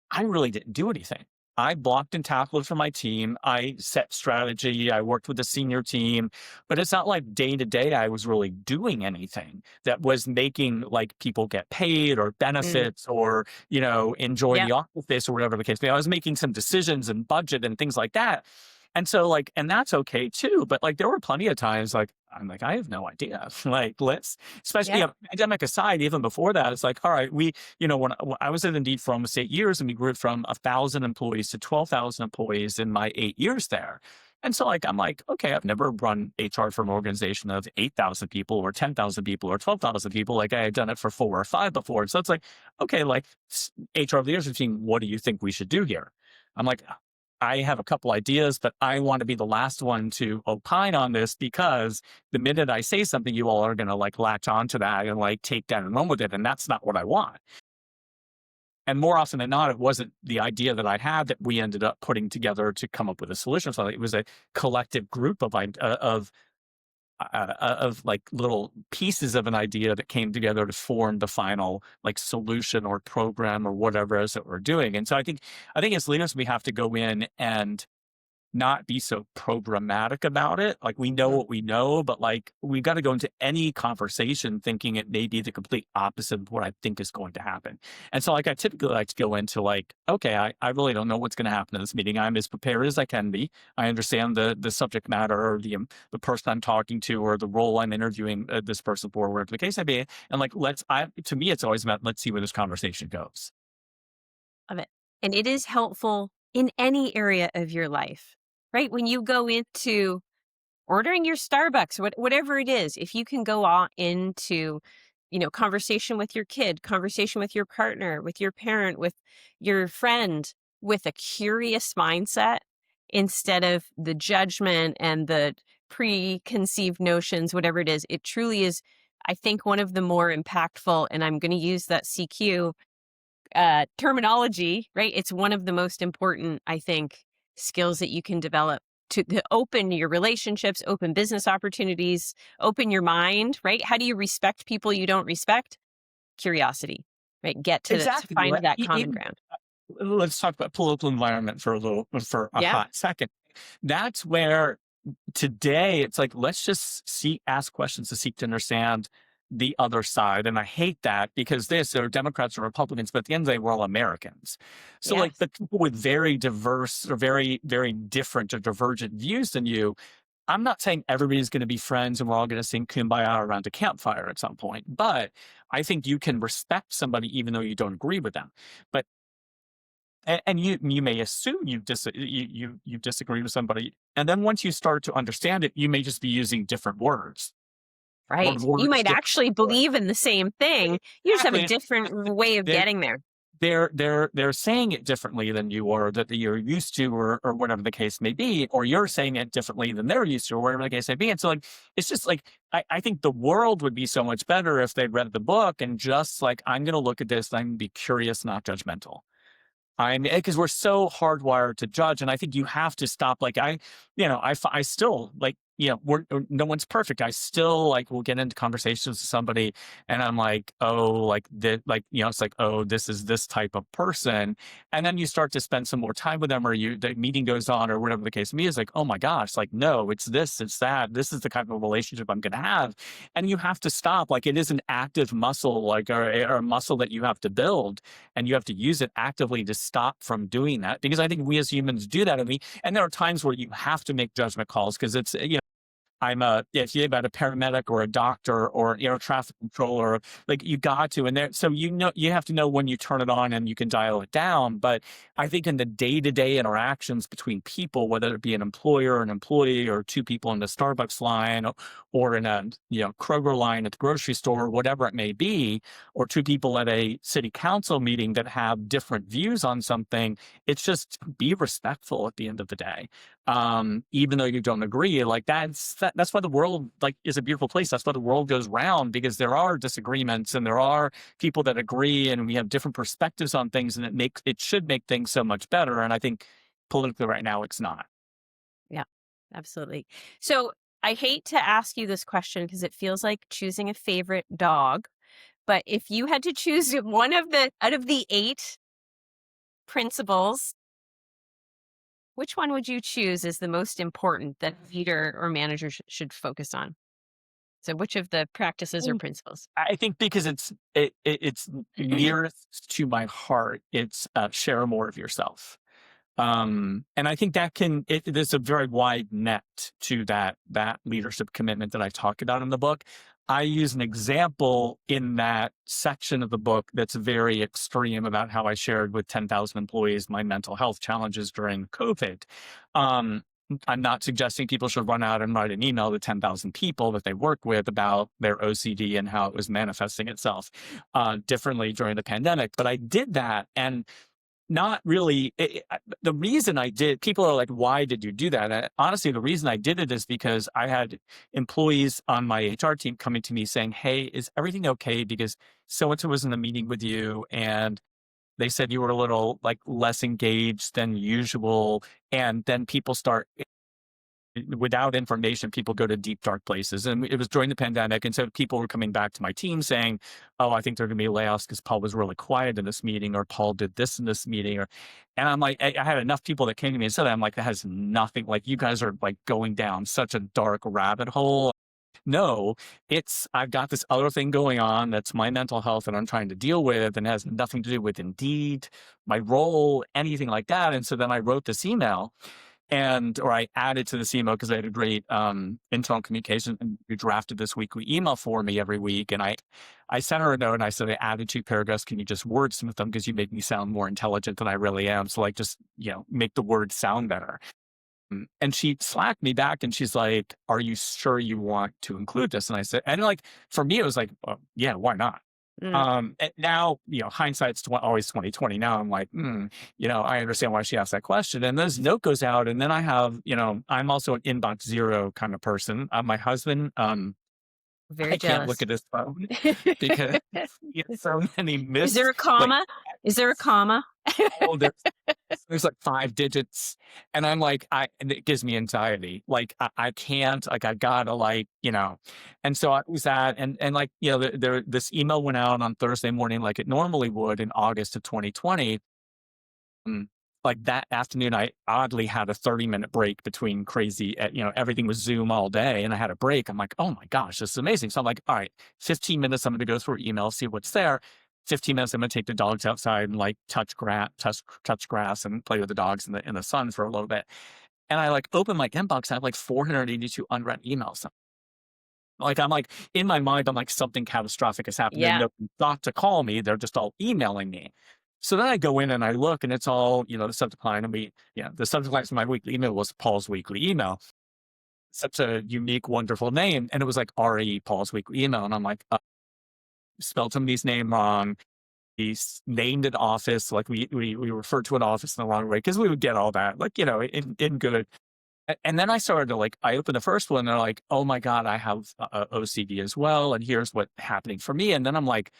I really didn't do anything. I blocked and tackled for my team. I set strategy. I worked with the senior team, but it's not like day to day I was really doing anything that was making like people get paid or benefits or, enjoy the office or whatever the case may be. I was making some decisions and budget and things like that. And so like, and that's okay too. But like, there were plenty of times like, I'm like, I have no idea. Like, especially pandemic aside, even before that, it's like, all right, when I was at Indeed for almost 8 years, and we grew from 1,000 employees to 12,000 employees in my 8 years there. And so like, I'm like, okay, I've never run HR for an organization of 8,000 people or 10,000 people or 12,000 people. Like, I had done it for 4 or 5 before. So it's like, okay, like HR leadership team, what do you think we should do here? I'm like, I have a couple ideas, but I want to be the last one to opine on this, because the minute I say something, you all are going to like latch onto that and like take that and run with it. And that's not what I want. And more often than not, it wasn't the idea that I had that we ended up putting together to come up with a solution. So it was a collective group of like little pieces of an idea that came together to form the final like solution or program or whatever it is that we're doing. And so I think as leaders, we have to go in and not be so programmatic about it. Like, we know what we know, but like we've got to go into any conversation thinking it may be the complete opposite of what I think is going to happen. And so like I typically like to go into like, okay, I really don't know what's going to happen in this meeting. I'm as prepared as I can be. I understand the subject matter or the person I'm talking to or the role I'm interviewing this person for, wherever the case may be. And like, to me, it's always about, let's see where this conversation goes. Of it. And it is helpful in any area of your life, right? When you go into ordering your Starbucks, whatever it is, if you can go on into, conversation with your kid, conversation with your partner, with your parent, with your friend, with a curious mindset instead of the judgment and the preconceived notions, whatever it is, it truly is, I think, one of the more impactful, and I'm going to use that CQ terminology, right? It's one of the most important, I think, skills that you can develop to open your relationships, open business opportunities, open your mind, right? How do you respect people you don't respect? Curiosity, right? Get to Exactly. find Right. that common ground. Let's talk about political environment for a Yeah. hot second. That's where today it's like, let's just ask questions to seek to understand the other side. And I hate that because they're Democrats or Republicans, but at the end of the day, we're all Americans. So like Yes. the people with very diverse or very, very different or divergent views than you, I'm not saying everybody's going to be friends and we're all going to sing Kumbaya around a campfire at some point, but I think you can respect somebody even though you don't agree with them. But and you may assume you disagree with somebody, and then once you start to understand it, you may just be using different words or Right. You words might actually differently. believe in the same thing. You just have a Exactly. different way of They're getting there. they're saying it differently than you are, that you're used to, or whatever the case may be, or you're saying it differently than they're used to, or whatever the case may be. And so like it's just like I think the world would be so much better if they'd read the book and just like, I'm gonna look at this and I'm gonna be curious, not judgmental. Because we're so hardwired to judge, and I think you have to stop. Like I still like, no one's perfect. I still like will get into conversations with somebody, and I'm like, oh, like that, like it's like, oh, this is this type of person, and then you start to spend some more time with them, or the meeting goes on, or whatever the case may be. Is like, oh my gosh, like no, it's this, it's that. This is the kind of relationship I'm going to have, and you have to stop. Like it is an active muscle, like or a muscle that you have to build, and you have to use it actively to stop from doing that, because I think we as humans do that, and there are times where you have to make judgment calls because it's if you're about a paramedic or a doctor or air traffic controller, like you got to, and there, so you have to know when you turn it on and you can dial it down. But I think in the day-to-day interactions between people, whether it be an employer, an employee, or two people in the Starbucks line, or in a Kroger line at the grocery store, whatever it may be, or two people at a city council meeting that have different views on something, it's just be respectful at the end of the day. Even though you don't agree, like that's why the world like is a beautiful place. That's why the world goes round, because there are disagreements and there are people that agree, and we have different perspectives on things, and it should make things so much better. And I think politically right now it's not. Yeah, absolutely. So I hate to ask you this question because it feels like choosing a favorite dog. But if you had to choose one of the out of the 8 principles, which one would you choose as the most important that leader or manager should focus on? So which of the practices or Mm. principles? I think because it's nearest to my heart. It's share more of yourself. And I think there's a very wide net to that leadership commitment that I talk about in the book. I use an example in that section of the book that's very extreme about how I shared with 10,000 employees my mental health challenges during COVID. Um, I'm not suggesting people should run out and write an email to 10,000 people that they work with about their OCD and how it was manifesting itself differently during the pandemic. But I did that, and not really. The reason I did, people are like, why did you do that? Honestly, the reason I did it is because I had employees on my HR team coming to me saying, hey, is everything okay? Because so-and-so was in a meeting with you, and they said you were a little like less engaged than usual. And then people start, without information, people go to deep, dark places. And it was during the pandemic. And so people were coming back to my team saying, oh, I think there are going to be layoffs because Paul was really quiet in this meeting, or Paul did this in this meeting. And I'm like, I had enough people that came to me and said that. I'm like, that has nothing, like you guys are like going down such a dark rabbit hole. No, I've got this other thing going on that's my mental health that I'm trying to deal with, and has nothing to do with Indeed, my role, anything like that. And so then I wrote this email, or I added to this email because I had a great internal communication, and who drafted this weekly email for me every week. And I sent her a note and I said, I added 2 paragraphs. Can you just wordsmith them? Because you make me sound more intelligent than I really am. So like, just, make the words sound better. And she slacked me back and she's like, are you sure you want to include this? And I said, and like, for me, it was like, well, yeah, why not? Mm, And now, hindsight's always 2020. Now I'm like, I understand why she asked that question. And this note goes out, and then I have, I'm also an inbox zero kind of person. My husband, Very I can't look jealous. at his phone because he has so many Is there missed, a like, comma? Is there a comma? oh, there's like 5 digits, and I'm like, I and it gives me anxiety. Like, I can't, like, I gotta, like, and so I was at and, like, this email went out on Thursday morning like it normally would in August of 2020. Mm, like, that afternoon, I oddly had a 30-minute break between crazy everything was Zoom all day, and I had a break. I'm like, "Oh my gosh, this is amazing." So I'm like, "All right, 15 minutes, I'm gonna go through email, see what's there. 15 minutes, I'm gonna take the dogs outside and, like, touch grass and play with the dogs in the sun for a little bit." And I, like, open my inbox, I have, like, 482 unread emails. Like, I'm like, in my mind, I'm like, something catastrophic has happened and Yeah. no one thought to call me. They're just all emailing me. So then I go in and I look and it's all, the subject line. And the subject line for my weekly email was Paul's weekly email. Such a unique, wonderful name. And it was like RE Paul's weekly email. And I'm like, spelled somebody's name wrong. He's named an office. Like we referred to an office in the wrong way because we would get all that, like, in good. And then I started to like, I opened the first one and they're like, oh my God, I have OCD as well. And here's what's happening for me. And then I'm like,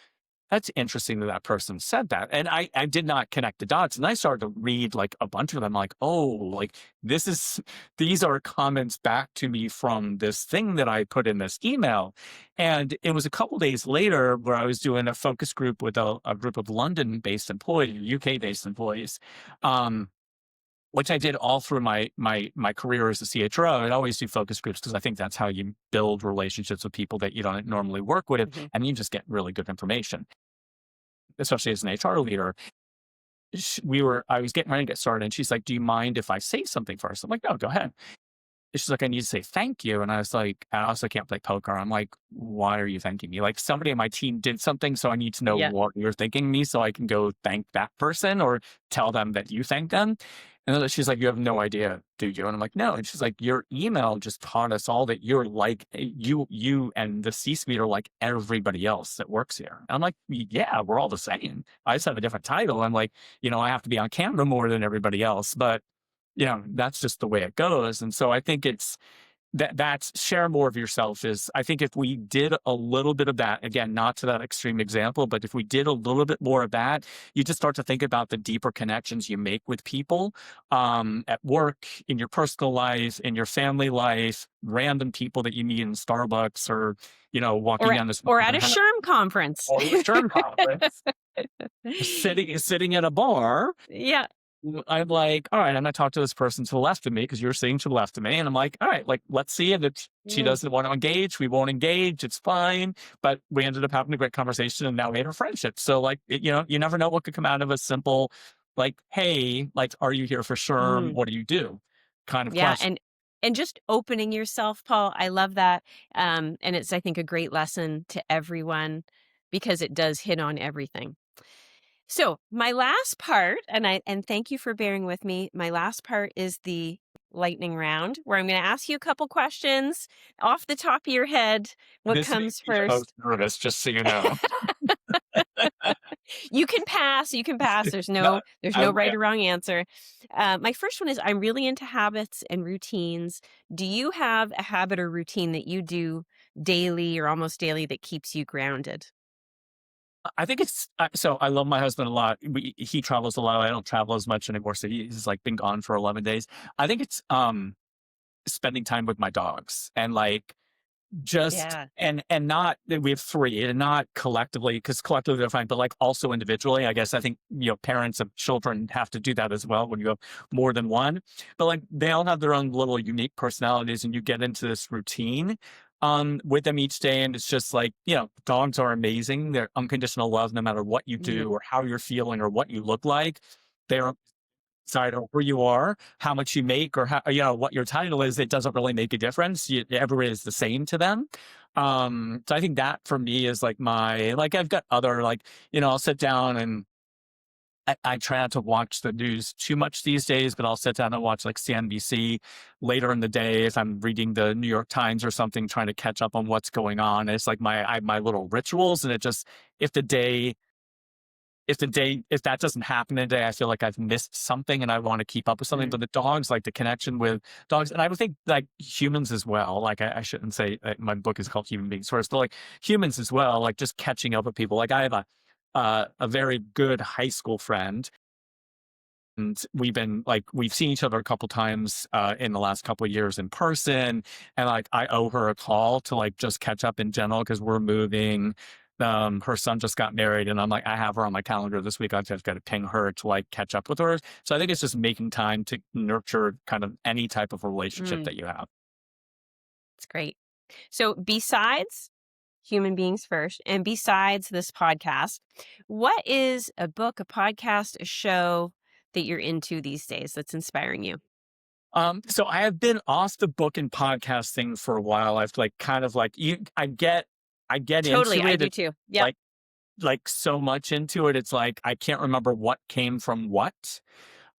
that's interesting that that person said that. And I did not connect the dots. And I started to read like a bunch of them, like, oh, like these are comments back to me from this thing that I put in this email. And it was a couple days later where I was doing a focus group with a group of London based employees, UK based employees. Which I did all through my career as a CHRO. I always do focus groups because I think that's how you build relationships with people that you don't normally work with, Mhm. and you just get really good information, especially as an HR leader. I was getting ready to get started, and she's like, "Do you mind if I say something first?" I'm like, "No, go ahead." She's like, "I need to say thank you," and I was like, "I also can't play poker." I'm like, "Why are you thanking me? Like somebody on my team did something, so I need to know Yeah. what you're thanking me, so I can go thank that person or tell them that you thanked them." And then she's like, "You have no idea, do you?" And I'm like, "No." And she's like, "Your email just taught us all that you're like you and the C-suite are like everybody else that works here." And I'm like, "Yeah, we're all the same. I just have a different title." I'm like, I have to be on camera more than everybody else, but that's just the way it goes. And so I think it's that's share more of yourself is I think if we did a little bit of that, again, not to that extreme example, but if we did a little bit more of that, you just start to think about the deeper connections you make with people at work, in your personal life, in your family life, random people that you meet in Starbucks or, walking Or down this or at a SHRM conference. or the Stern conference, sitting at a bar. Yeah. I'm like, all right, I'm gonna talk to this person to the left of me because you're sitting to the left of me. And I'm like, all right, like, let's see. And if she Mm. doesn't want to engage, we won't engage. It's fine. But we ended up having a great conversation and now we have a friendship. So, like, you never know what could come out of a simple, like, hey, like, are you here for SHRM? Mm. What do you do? Kind of Yeah, question. and just opening yourself, Paul. I love that. And it's, I think, a great lesson to everyone because it does hit on everything. So my last part, and thank you for bearing with me. My last part is the lightning round where I'm going to ask you a couple questions off the top of your head. What This makes comes me the most first? nervous, just so you know. You can pass. You can pass. There's No, no right or wrong answer. My first one is I'm really into habits and routines. Do you have a habit or routine that you do daily or almost daily that keeps you grounded? I think it's so I love my husband a lot. He travels a lot. I don't travel as much anymore. So he's like been gone for 11 days. I think it's spending time with my dogs and like just Yeah. and not we have three and not collectively because collectively they're fine, but like also individually. I guess I think parents of children have to do that as well when you have more than one. But like they all have their own little unique personalities, and you get into this routine with them each day, and it's just like dogs are amazing. They're unconditional love, no matter what you Mhm. do or how you're feeling or what you look like. They're side of where you are, how much you make, or how what your title is, it doesn't really make a difference. Everybody is the same to them. So I think that for me is like my like I've got other like I'll sit down and I try not to watch the news too much these days, but I'll sit down and watch like CNBC later in the day if I'm reading the New York Times or something, trying to catch up on what's going on. It's like I have my little rituals, and it just if the day if that doesn't happen today, I feel like I've missed something and I want to keep up with something. Mm, But the dogs, like the connection with dogs, and I would think like humans as well. Like I shouldn't say my book is called Human Beings First, but like humans as well. Like just catching up with people. Like I have a very good high school friend, and we've seen each other a couple times in the last couple of years in person, and like I owe her a call to like just catch up in general because we're moving. Her son just got married, and I'm like, I have her on my calendar this week. I've just got to ping her to like catch up with her. So I think it's just making time to nurture kind of any type of relationship mm, that you have. it's great. So besides Human Beings First, and besides this podcast, what is a book, a podcast, a show that you're into these days that's inspiring you? So I have been off the book and podcasting for a while. I've like kind of like I get Totally, into I it. do It's too. Yep. like so much into it. It's like I can't remember what came from what.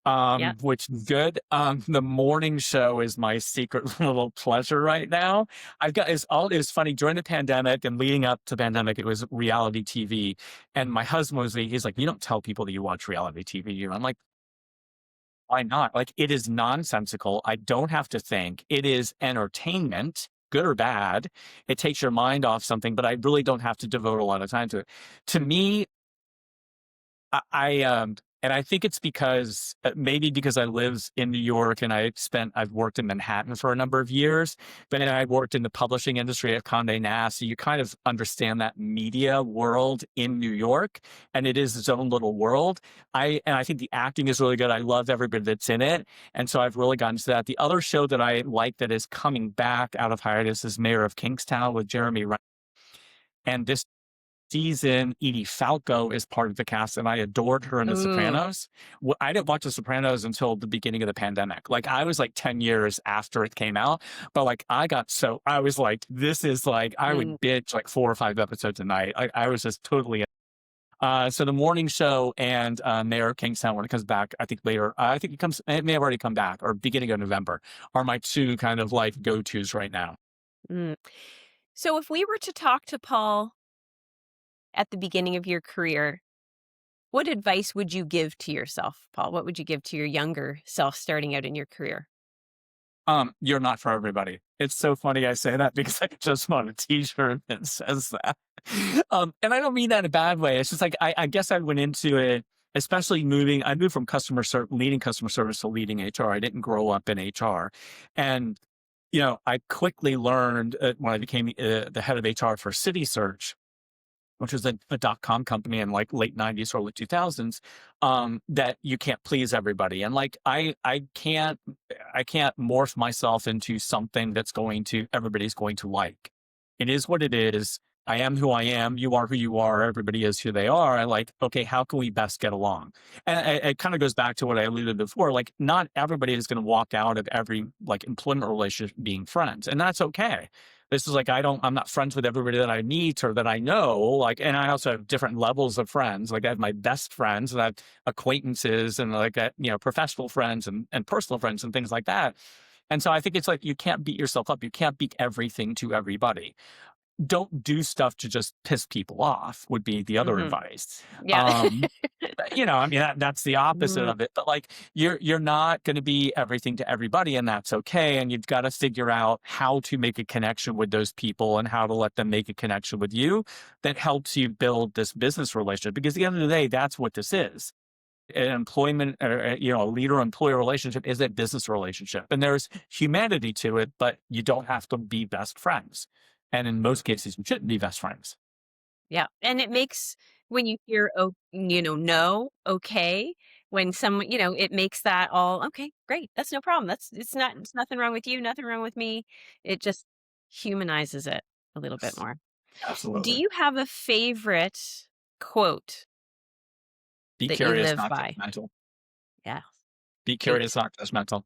Yep. Which is good. The morning show is my secret little pleasure right now. It was funny during the pandemic and leading up to the pandemic, it was reality TV. And my husband he's like, you don't tell people that you watch reality TV. And I'm like, why not? Like it is nonsensical. I don't have to think. It is entertainment, good or bad. It takes your mind off something, but I really don't have to devote a lot of time to it. To me, and I think it's because maybe because I live in New York and I've worked in Manhattan for a number of years, but then I worked in the publishing industry at Condé Nast. So you kind of understand that media world in New York, and it is its own little world. And I think the acting is really good. I love everybody that's in it. And so I've really gotten to that. The other show that I like that is coming back out of hiatus is Mayor of Kingstown with Jeremy Renner. And this season, Edie Falco is part of the cast, and I adored her in The Ooh. Sopranos. I didn't watch The Sopranos until the beginning of the pandemic. Like I was like 10 years after it came out, but like I was like, this is like, I Mm, would binge like 4 or 5 episodes a night. I was just totally. So the morning show and Mayor of Kingstown when it comes back, I think later. I think it may have already come back or beginning of November are my two kind of like go tos right now. mm. So if we were to talk to Paul at the beginning of your career, what advice would you give to yourself, Paul? What would you give to your younger self starting out in your career? You're not for everybody. It's so funny I say that because I just want a t-shirt that says that. And I don't mean that in a bad way. It's just like, I guess I went into it, especially I moved from leading customer service to leading HR. I didn't grow up in HR. And, I quickly learned when I became the head of HR for City Search, which was a dot-com company in like late 90s, early 2000s, that you can't please everybody. And like, I can't morph myself into something everybody's going to like. It is what it is. I am who I am. You are who you are. Everybody is who they are. I like, okay, how can we best get along? And it kind of goes back to what I alluded before. Like, not everybody is going to walk out of every like employment relationship being friends, and that's okay. This is like, I'm not friends with everybody that I meet or that I know. Like, and I also have different levels of friends. Like I have my best friends and I have acquaintances and like, professional friends and personal friends and things like that. And so I think it's like, you can't beat yourself up. You can't beat everything to everybody. Don't do stuff to just piss people off would be the other Hmm. advice. Yeah. Um, I mean, that's the opposite Mm, of it. But like, you're not going to be everything to everybody, and that's okay. And you've got to figure out how to make a connection with those people and how to let them make a connection with you that helps you build this business relationship. Because at the end of the day, that's what this is. An employment, or, a leader-employee relationship is a business relationship, and there's humanity to it, but you don't have to be best friends. And in most cases, you shouldn't be best friends. yeah. And it makes when you hear, oh, no, okay. When someone, it makes that all okay, great. That's no problem. It's nothing wrong with you, nothing wrong with me. It just humanizes it a little bit more. Do Absolutely. you have a favorite quote Be that you curious, live not by? judgmental. Yeah. Be Good. curious, not judgmental.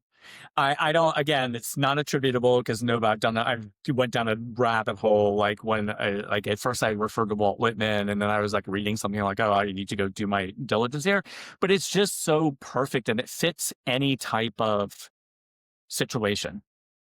I don't, again, it's not attributable because nobody I've done that. I went down a rabbit hole. Like like at first I referred to Walt Whitman and then I was like reading something like, oh, I need to go do my diligence here. But it's just so perfect and it fits any type of situation.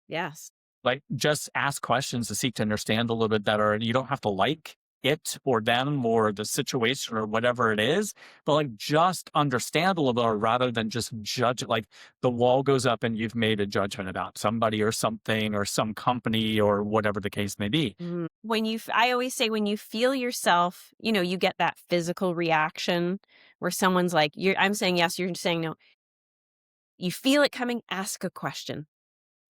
Yes. Like just ask questions to seek to understand a little bit better. And you don't have to like it or them or the situation or whatever it is, but like just understand a little bit rather than just judge it. Like the wall goes up and you've made a judgment about somebody or something or some company or whatever the case may be. When I always say when you feel yourself, you get that physical reaction where someone's like, I'm saying yes, you're saying no. You feel it coming, ask a question,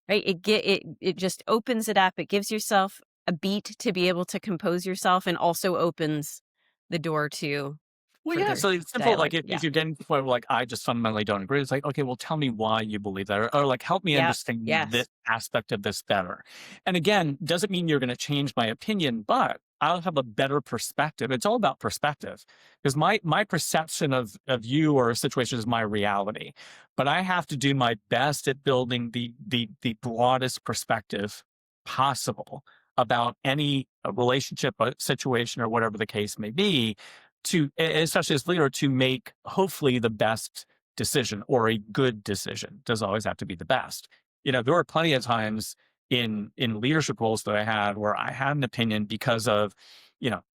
right? It just opens it up. It gives yourself a beat to be able to compose yourself and also opens the door to Well, yeah. further So it's simple. dialogue. Like Yeah. if you're getting to the point where like I just fundamentally don't agree, it's like, okay, well, tell me why you believe that, or like help me Yeah. understand this Yes. aspect of this better. And again, doesn't mean you're going to change my opinion, but I'll have a better perspective. It's all about perspective because my perception of you or a situation is my reality, but I have to do my best at building the broadest perspective possible about any relationship, situation, or whatever the case may be to especially as leader to make hopefully the best decision or a good decision. Doesn't always have to be the best. There were plenty of times in leadership roles that I had where I had an opinion because of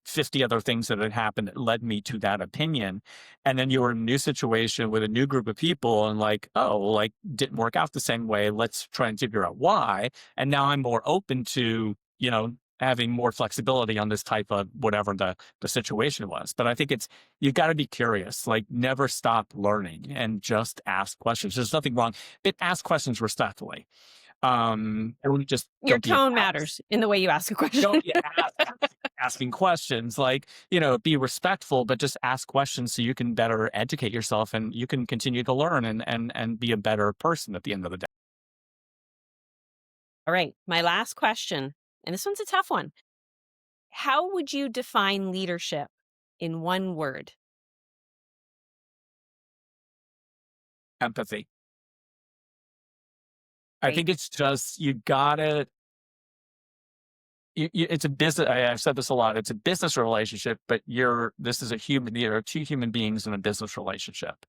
50 other things that had happened that led me to that opinion. And then you were in a new situation with a new group of people and like, oh, like didn't work out the same way. Let's try and figure out why. And now I'm more open to, having more flexibility on this type of whatever the situation was. But I think you got to be curious, like never stop learning and just ask questions. There's nothing wrong. Ask questions respectfully. And just Your don't be an tone ass. matters in the way you ask a question. Don't be asking questions. Like, be respectful, but just ask questions so you can better educate yourself and you can continue to learn and be a better person at the end of the day. All right. My last question, and this one's a tough one. How would you define leadership in one word? Empathy. I Great. think it's just, you gotta, it's a business. I've said this a lot. It's a business relationship, but this is a human, two human beings in a business relationship.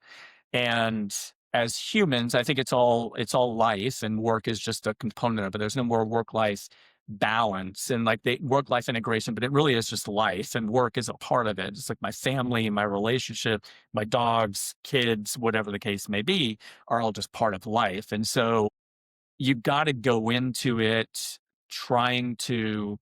And as humans, I think it's all life and work is just a component of it. There's no more work-life balance and like the work-life integration, but it really is just life and work is a part of it. It's like my family, my relationship, my dogs, kids, whatever the case may be, are all just part of life. And so you got to go into it trying to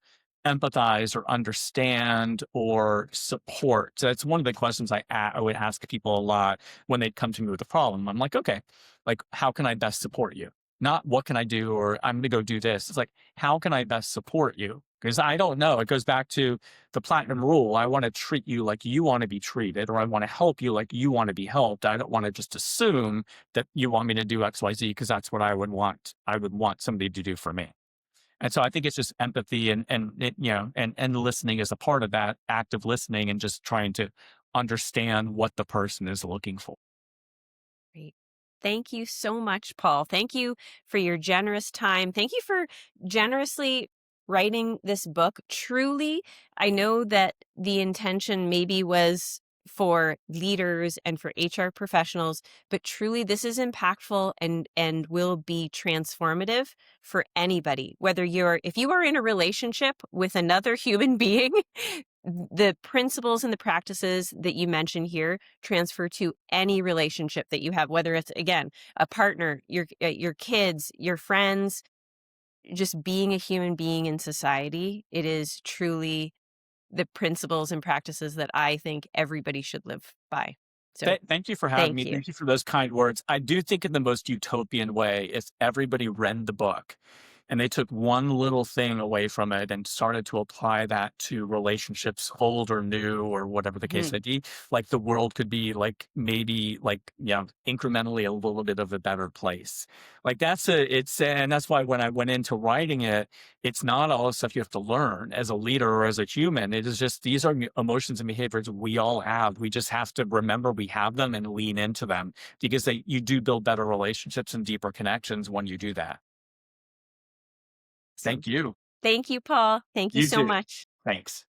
empathize or understand or support. So that's one of the questions I would ask people a lot when they come to me with a problem. I'm like, okay, like, how can I best support you? Not what can I do or I'm going to go do this. It's like, how can I best support you? Because I don't know. It goes back to the platinum rule. I want to treat you like you want to be treated, or I want to help you like you want to be helped. I don't want to just assume that you want me to do XYZ because that's what I would want. I would want somebody to do for me. And so I think it's just empathy and listening is a part of that, active listening and just trying to understand what the person is looking for. Great. Thank you so much, Paul. Thank you for your generous time. Thank you for generously writing this book. Truly, I know that the intention maybe was for leaders and for HR professionals, but truly this is impactful and will be transformative for anybody. If you are in a relationship with another human being, the principles and the practices that you mentioned here transfer to any relationship that you have, whether it's, again, a partner, your kids, your friends, just being a human being in society. It is truly the principles and practices that I think everybody should live by. So Thank you for having thank me. you. Thank you for those kind words. I do think in the most utopian way, if everybody read the book and they took one little thing away from it and started to apply that to relationships, old or new, or whatever the case Mhm. may be, like the world could be like maybe like, incrementally a little bit of a better place. Like and that's why when I went into writing it, it's not all the stuff you have to learn as a leader or as a human. It is just, these are emotions and behaviors we all have. We just have to remember we have them and lean into them because you do build better relationships and deeper connections when you do that. Awesome. Thank you. Thank you, Paul. Thank you You so too. much. Thanks.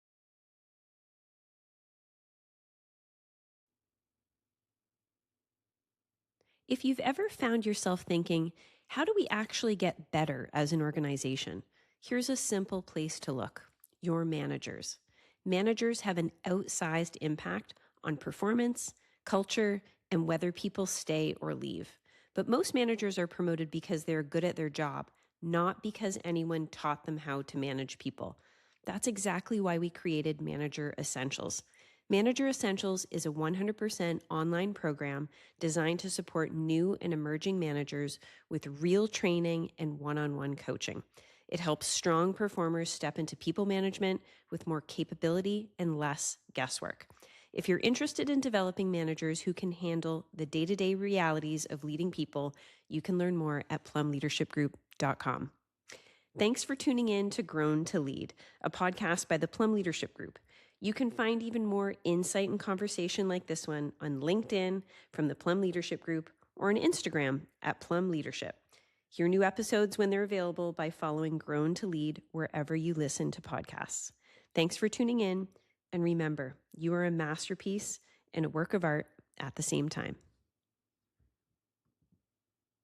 If you've ever found yourself thinking, how do we actually get better as an organization? Here's a simple place to look: your managers. Managers have an outsized impact on performance, culture, and whether people stay or leave. But most managers are promoted because they're good at their job, not because anyone taught them how to manage people. That's exactly why we created Manager Essentials. Manager Essentials is a 100% online program designed to support new and emerging managers with real training and one-on-one coaching. It helps strong performers step into people management with more capability and less guesswork. If you're interested in developing managers who can handle the day-to-day realities of leading people, you can learn more at plumleadershipgroup.com. Thanks for tuning in to Grown to Lead, a podcast by the Plum Leadership Group. You can find even more insight and conversation like this one on LinkedIn from the Plum Leadership Group or on Instagram at Plum Leadership. Hear new episodes when they're available by following Grown to Lead wherever you listen to podcasts. Thanks for tuning in, and remember, you are a masterpiece and a work of art at the same time.